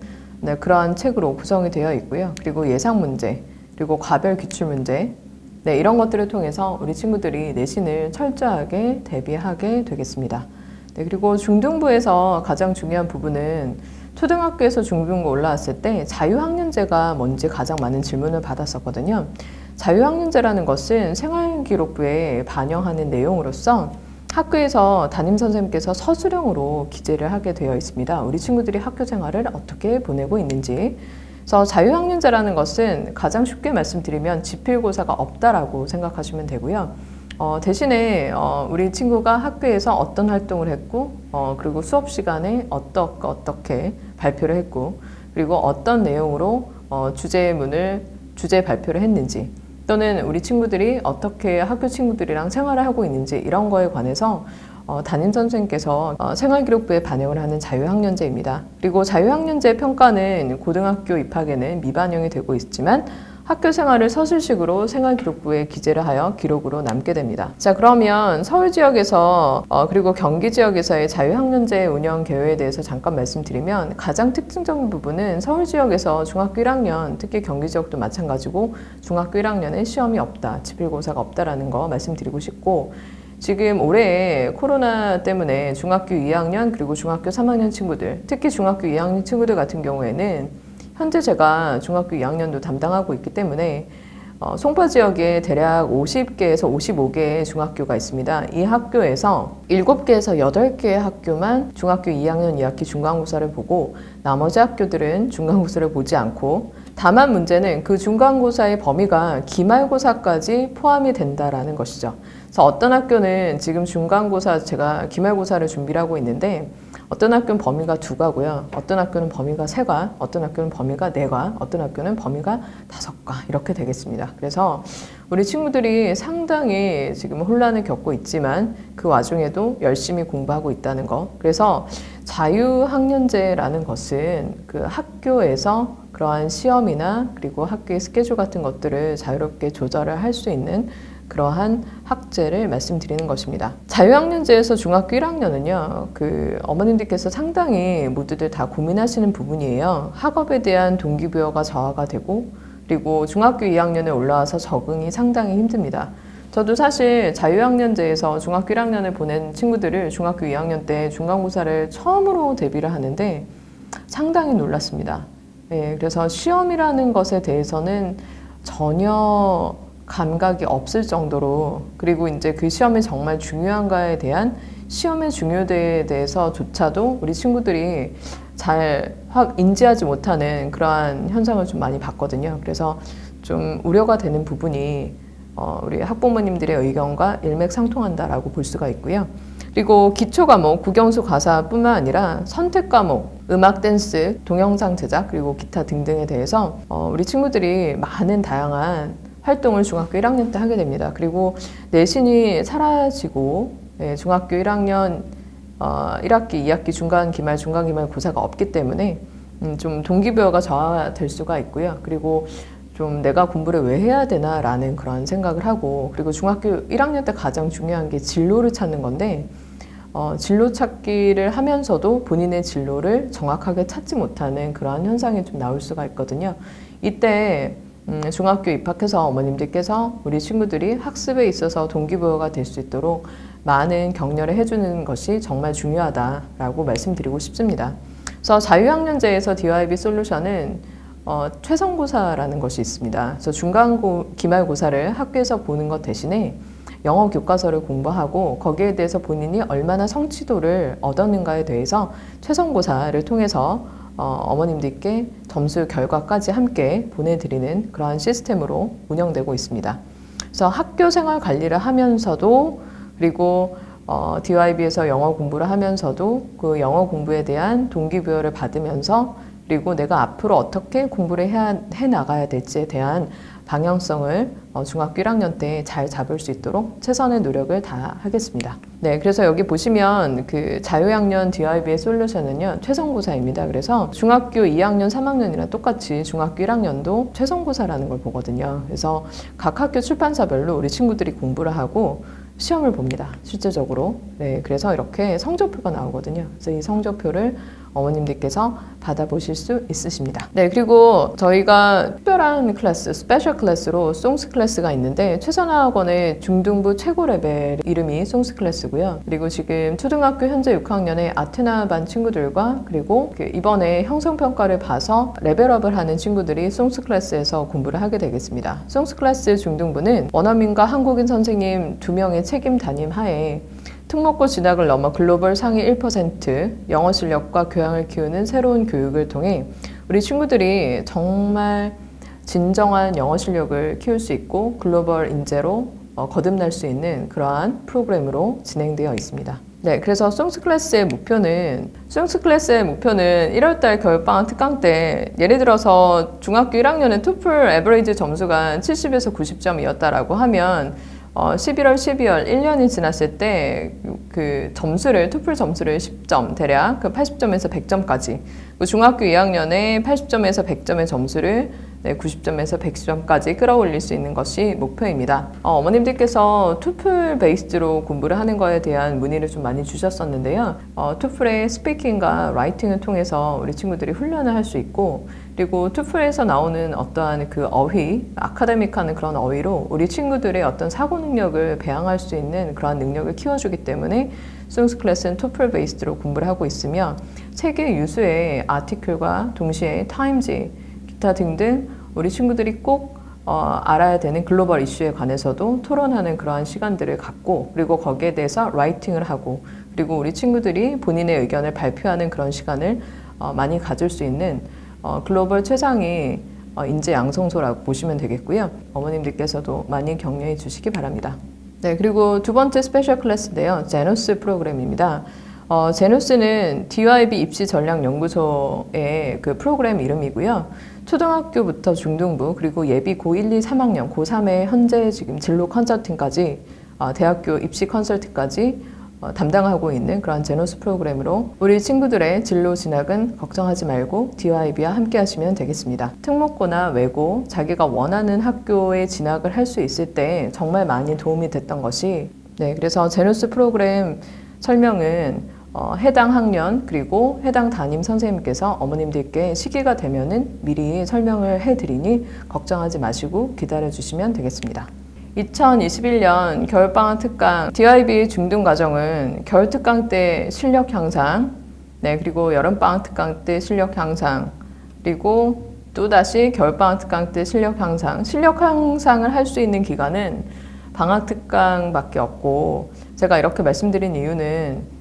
그러한 책으로 구성이 되어 있고요. 그리고 예상 문제, 그리고 과별 기출 문제 이런 것들을 통해서 우리 친구들이 내신을 철저하게 대비하게 되겠습니다. 그리고 중등부에서 가장 중요한 부분은 초등학교에서 중등부 올라왔을 때 자유학년제가 뭔지 가장 많은 질문을 받았었거든요. 자유학년제라는 것은 생활기록부에 반영하는 내용으로서 학교에서 담임선생님께서 서술형으로 기재를 하게 되어 있습니다. 우리 친구들이 학교 생활을 어떻게 보내고 있는지. 그래서 자유학년제라는 것은 가장 쉽게 말씀드리면 지필고사가 없다라고 생각하시면 되고요. 대신에 우리 친구가 학교에서 어떤 활동을 했고 그리고 수업 시간에 어떻게 발표를 했고 그리고 어떤 내용으로 주제 발표를 했는지 또는 우리 친구들이 어떻게 학교 친구들이랑 생활을 하고 있는지 이런 거에 관해서 담임선생님께서 생활기록부에 반영을 하는 자유학년제입니다. 그리고 자유학년제 평가는 고등학교 입학에는 미반영이 되고 있지만 학교 생활을 서술식으로 생활기록부에 기재를 하여 기록으로 남게 됩니다. 자, 그러면 서울 지역에서 그리고 경기 지역에서의 자유학년제 운영 계획에 대해서 잠깐 말씀드리면 가장 특징적인 부분은 서울 지역에서 중학교 1학년, 특히 경기 지역도 마찬가지고 중학교 1학년에 시험이 없다, 지필고사가 없다라는 거 말씀드리고 싶고 지금 올해 코로나 때문에 중학교 2학년 그리고 중학교 3학년 친구들, 특히 중학교 2학년 친구들 같은 경우에는 현재 제가 중학교 2학년도 담당하고 있기 때문에 송파 지역에 대략 50개에서 55개의 중학교가 있습니다. 이 학교에서 7개에서 8개의 학교만 중학교 2학년 2학기 중간고사를 보고 나머지 학교들은 중간고사를 보지 않고 다만 문제는 그 중간고사의 범위가 기말고사까지 포함이 된다라는 것이죠. 그래서 어떤 학교는 지금 중간고사 제가 기말고사를 준비를 하고 있는데 어떤 학교는 범위가 2과고요. 어떤 학교는 범위가 3과, 어떤 학교는 범위가 4과, 어떤 학교는 범위가 5과 이렇게 되겠습니다. 그래서 우리 친구들이 상당히 지금 혼란을 겪고 있지만 그 와중에도 열심히 공부하고 있다는 거. 그래서 자유학년제라는 것은 그 학교에서 그러한 시험이나 그리고 학교의 스케줄 같은 것들을 자유롭게 조절을 할 수 있는 그러한 학제를 말씀드리는 것입니다. 자유학년제에서 중학교 1학년은요, 그 어머님들께서 상당히 모두들 다 고민하시는 부분이에요. 학업에 대한 동기부여가 저하가 되고, 그리고 중학교 2학년에 올라와서 적응이 상당히 힘듭니다. 저도 사실 자유학년제에서 중학교 1학년을 보낸 친구들을 중학교 2학년 때 중간고사를 처음으로 대비를 하는데 상당히 놀랐습니다. 네, 그래서 시험이라는 것에 대해서는 전혀 감각이 없을 정도로, 그리고 이제 그 시험이 정말 중요한가에 대한 시험의 중요도에 대해서조차도 우리 친구들이 잘 확 인지하지 못하는 그러한 현상을 좀 많이 봤거든요. 그래서 좀 우려가 되는 부분이 우리 학부모님들의 의견과 일맥상통한다라고 볼 수가 있고요. 그리고 기초과목, 국영수 과사뿐만 아니라 선택과목, 음악, 댄스, 동영상 제작, 그리고 기타 등등에 대해서 우리 친구들이 많은 다양한 활동을 중학교 1학년 때 하게 됩니다. 그리고 내신이 사라지고 중학교 1학년 1학기, 2학기 중간기말 고사가 없기 때문에 좀 동기부여가 저하될 수가 있고요. 그리고 좀 내가 공부를 왜 해야 되나 라는 그런 생각을 하고, 그리고 중학교 1학년 때 가장 중요한 게 진로를 찾는 건데 진로 찾기를 하면서도 본인의 진로를 정확하게 찾지 못하는 그러한 현상이 좀 나올 수가 있거든요. 이때 중학교 입학해서 어머님들께서 우리 친구들이 학습에 있어서 동기부여가 될 수 있도록 많은 격려를 해주는 것이 정말 중요하다라고 말씀드리고 싶습니다. 그래서 자유학년제에서 DYB 솔루션은 최선고사라는 것이 있습니다. 그래서 기말고사를 학교에서 보는 것 대신에 영어 교과서를 공부하고 거기에 대해서 본인이 얼마나 성취도를 얻었는가에 대해서 최선고사를 통해서 어머님들께 점수 결과까지 함께 보내드리는 그러한 시스템으로 운영되고 있습니다. 그래서 학교 생활 관리를 하면서도, 그리고 DYB에서 영어 공부를 하면서도 그 영어 공부에 대한 동기부여를 받으면서, 그리고 내가 앞으로 어떻게 공부를 해 나가야 될지에 대한 방향성을 중학교 1학년 때 잘 잡을 수 있도록 최선의 노력을 다하겠습니다. 네, 그래서 여기 보시면 그 자유학년 DYB의 솔루션은요, 최선고사입니다. 그래서 중학교 2학년, 3학년이랑 똑같이 중학교 1학년도 최선고사라는 걸 보거든요. 그래서 각 학교 출판사별로 우리 친구들이 공부를 하고 시험을 봅니다. 실제적으로. 네, 그래서 이렇게 성적표가 나오거든요. 그래서 이 성적표를 어머님들께서 받아보실 수 있으십니다. 네, 그리고 저희가 특별한 클래스, 스페셜 클래스로 송스 클래스가 있는데, 최선화학원의 중등부 최고 레벨 이름이 송스 클래스고요. 그리고 지금 초등학교 현재 6학년의 아테나 반 친구들과, 그리고 이번에 형성평가를 봐서 레벨업을 하는 친구들이 송스 클래스에서 공부를 하게 되겠습니다. 송스 클래스 중등부는 원어민과 한국인 선생님 2명의 책임 담임 하에 특목고 진학을 넘어 글로벌 상위 1%, 영어 실력과 교양을 키우는 새로운 교육을 통해 우리 친구들이 정말 진정한 영어 실력을 키울 수 있고 글로벌 인재로 거듭날 수 있는 그러한 프로그램으로 진행되어 있습니다. 네, 그래서 송스 클래스의 목표는 1월달 겨울방학 특강 때, 예를 들어서 중학교 1학년의 토플 에버리지 점수가 70에서 90점이었다라고 하면 11월, 12월 1년이 지났을 때 그 점수를, 토플 점수를 10점, 대략 그 80점에서 100점까지, 중학교 2학년에 80점에서 100점의 점수를 90점에서 110점까지 끌어올릴 수 있는 것이 목표입니다. 어머님들께서 토플 베이스로 공부를 하는 거에 대한 문의를 좀 많이 주셨었는데요. 토플의 스피킹과 라이팅을 통해서 우리 친구들이 훈련을 할 수 있고, 그리고 토플에서 나오는 어떠한 그 어휘, 아카데믹한 그런 어휘로 우리 친구들의 어떤 사고 능력을 배양할 수 있는 그런 능력을 키워주기 때문에 송스 클래스는 토플 베이스로 공부를 하고 있으며, 세계 유수의 아티클과 동시에 타임지, 기타 등등 우리 친구들이 꼭 알아야 되는 글로벌 이슈에 관해서도 토론하는 그러한 시간들을 갖고, 그리고 거기에 대해서 라이팅을 하고, 그리고 우리 친구들이 본인의 의견을 발표하는 그런 시간을 많이 가질 수 있는 글로벌 최상위 인재 양성소라고 보시면 되겠고요. 어머님들께서도 많이 격려해 주시기 바랍니다. 네, 그리고 두 번째 스페셜 클래스인데요. 제노스 프로그램입니다. 제노스는 DYB 입시 전략 연구소의 그 프로그램 이름이고요. 초등학교부터 중등부 그리고 예비 고1, 2, 3학년, 고3의 현재 지금 진로 컨설팅까지 대학교 입시 컨설팅까지 담당하고 있는 그런 제노스 프로그램으로 우리 친구들의 진로 진학은 걱정하지 말고 DYB와 함께 하시면 되겠습니다. 특목고나 외고 자기가 원하는 학교에 진학을 할 수 있을 때 정말 많이 도움이 됐던 것이 그래서 제노스 프로그램 설명은 해당 학년 그리고 해당 담임 선생님께서 어머님들께 시기가 되면은 미리 설명을 해드리니 걱정하지 마시고 기다려 주시면 되겠습니다. 2021년 겨울방학 특강 DYB 중등과정은 겨울특강 때 실력 향상, 그리고 여름방학 특강 때 실력 향상, 그리고 또다시 겨울방학 특강 때 실력 향상. 실력 향상을 할 수 있는 기간은 방학 특강밖에 없고, 제가 이렇게 말씀드린 이유는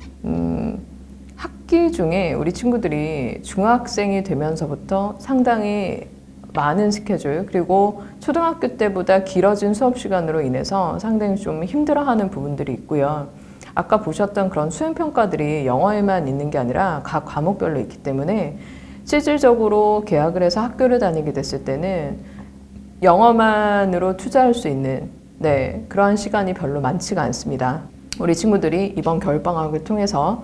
학기 중에 우리 친구들이 중학생이 되면서부터 상당히 많은 스케줄 그리고 초등학교 때보다 길어진 수업 시간으로 인해서 상당히 좀 힘들어하는 부분들이 있고요. 아까 보셨던 그런 수행평가들이 영어에만 있는 게 아니라 각 과목별로 있기 때문에 실질적으로 개학을 해서 학교를 다니게 됐을 때는 영어만으로 투자할 수 있는 그러한 시간이 별로 많지가 않습니다. 우리 친구들이 이번 겨울방학을 통해서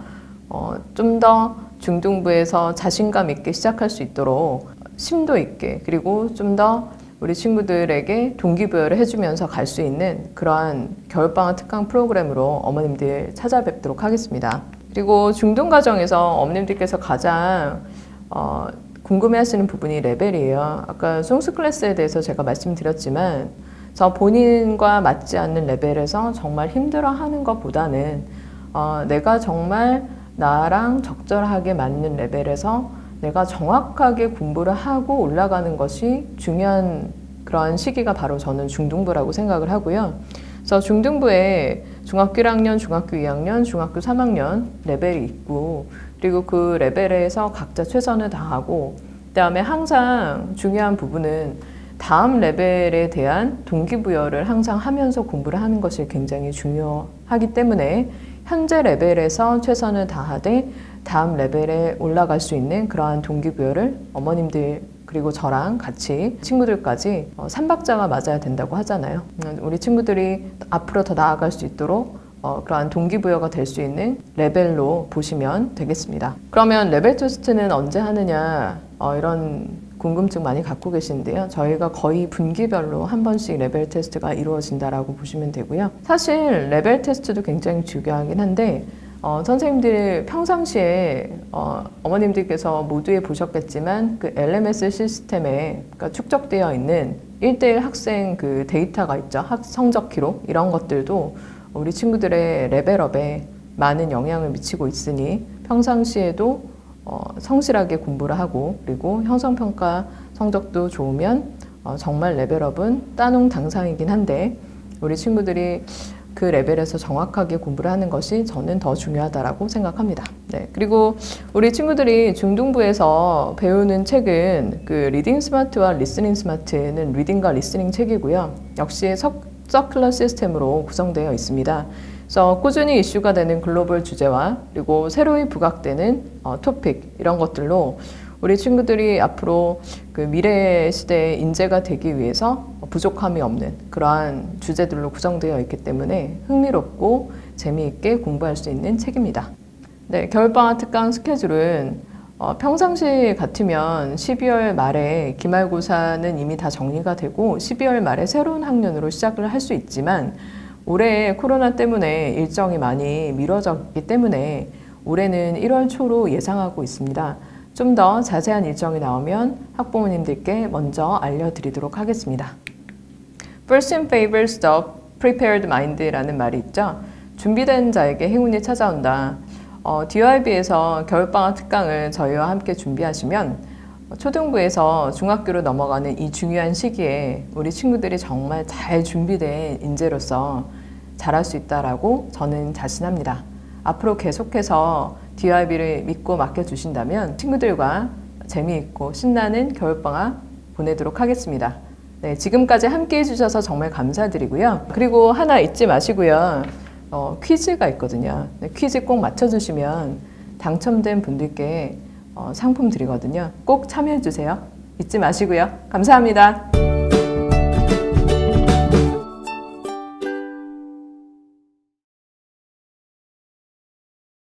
좀 더 중등부에서 자신감 있게 시작할 수 있도록 심도 있게 그리고 좀 더 우리 친구들에게 동기부여를 해주면서 갈 수 있는 그러한 겨울방학 특강 프로그램으로 어머님들 찾아뵙도록 하겠습니다. 그리고 중등과정에서 어머님들께서 가장 궁금해하시는 부분이 레벨이에요. 아까 송수 클래스에 대해서 제가 말씀드렸지만 저 본인과 맞지 않는 레벨에서 정말 힘들어하는 것보다는 내가 정말 나랑 적절하게 맞는 레벨에서 내가 정확하게 공부를 하고 올라가는 것이 중요한 그런 시기가 바로 저는 중등부라고 생각을 하고요. 그래서 중등부에 중학교 1학년, 중학교 2학년, 중학교 3학년 레벨이 있고 그리고 그 레벨에서 각자 최선을 다하고 그다음에 항상 중요한 부분은 다음 레벨에 대한 동기부여를 항상 하면서 공부를 하는 것이 굉장히 중요하기 때문에 현재 레벨에서 최선을 다하되 다음 레벨에 올라갈 수 있는 그러한 동기부여를 어머님들 그리고 저랑 같이 친구들까지 3박자가 맞아야 된다고 하잖아요. 우리 친구들이 앞으로 더 나아갈 수 있도록 그러한 동기부여가 될 수 있는 레벨로 보시면 되겠습니다. 그러면 레벨 테스트는 언제 하느냐 이런 궁금증 많이 갖고 계시는데요. 저희가 거의 분기별로 한 번씩 레벨 테스트가 이루어진다라고 보시면 되고요. 사실 레벨 테스트도 굉장히 중요하긴 한데 선생님들 평상시에 어머님들께서 모두에 보셨겠지만 그 LMS 시스템에 그러니까 축적되어 있는 1대1 학생 그 데이터가 있죠. 성적 기록 이런 것들도 우리 친구들의 레벨업에 많은 영향을 미치고 있으니 평상시에도 성실하게 공부를 하고 그리고 형성평가 성적도 좋으면 정말 레벨업은 따놓은 당상이긴 한데 우리 친구들이 그 레벨에서 정확하게 공부를 하는 것이 저는 더 중요하다고 생각합니다. 그리고 우리 친구들이 중등부에서 배우는 책은 그 리딩 스마트와 리스닝 스마트는 리딩과 리스닝 책이고요. 역시 서큘러 시스템으로 구성되어 있습니다. 그래서 꾸준히 이슈가 되는 글로벌 주제와 그리고 새로이 부각되는 토픽 이런 것들로 우리 친구들이 앞으로 그 미래 시대의 인재가 되기 위해서 부족함이 없는 그러한 주제들로 구성되어 있기 때문에 흥미롭고 재미있게 공부할 수 있는 책입니다. 겨울방학 특강 스케줄은 평상시 같으면 12월 말에 기말고사는 이미 다 정리가 되고 12월 말에 새로운 학년으로 시작을 할 수 있지만 올해 코로나 때문에 일정이 많이 미뤄졌기 때문에 올해는 1월 초로 예상하고 있습니다. 좀 더 자세한 일정이 나오면 학부모님들께 먼저 알려드리도록 하겠습니다. First in favors the prepared mind라는 말이 있죠. 준비된 자에게 행운이 찾아온다. DYB에서 겨울방학 특강을 저희와 함께 준비하시면 초등부에서 중학교로 넘어가는 이 중요한 시기에 우리 친구들이 정말 잘 준비된 인재로서 잘할 수 있다라고 저는 자신합니다. 앞으로 계속해서 DYB를 믿고 맡겨주신다면 친구들과 재미있고 신나는 겨울방학 보내도록 하겠습니다. 지금까지 함께 해주셔서 정말 감사드리고요. 그리고 하나 잊지 마시고요. 퀴즈가 있거든요. 퀴즈 꼭 맞춰주시면 당첨된 분들께 상품 드리거든요. 꼭 참여해주세요. 잊지 마시고요. 감사합니다.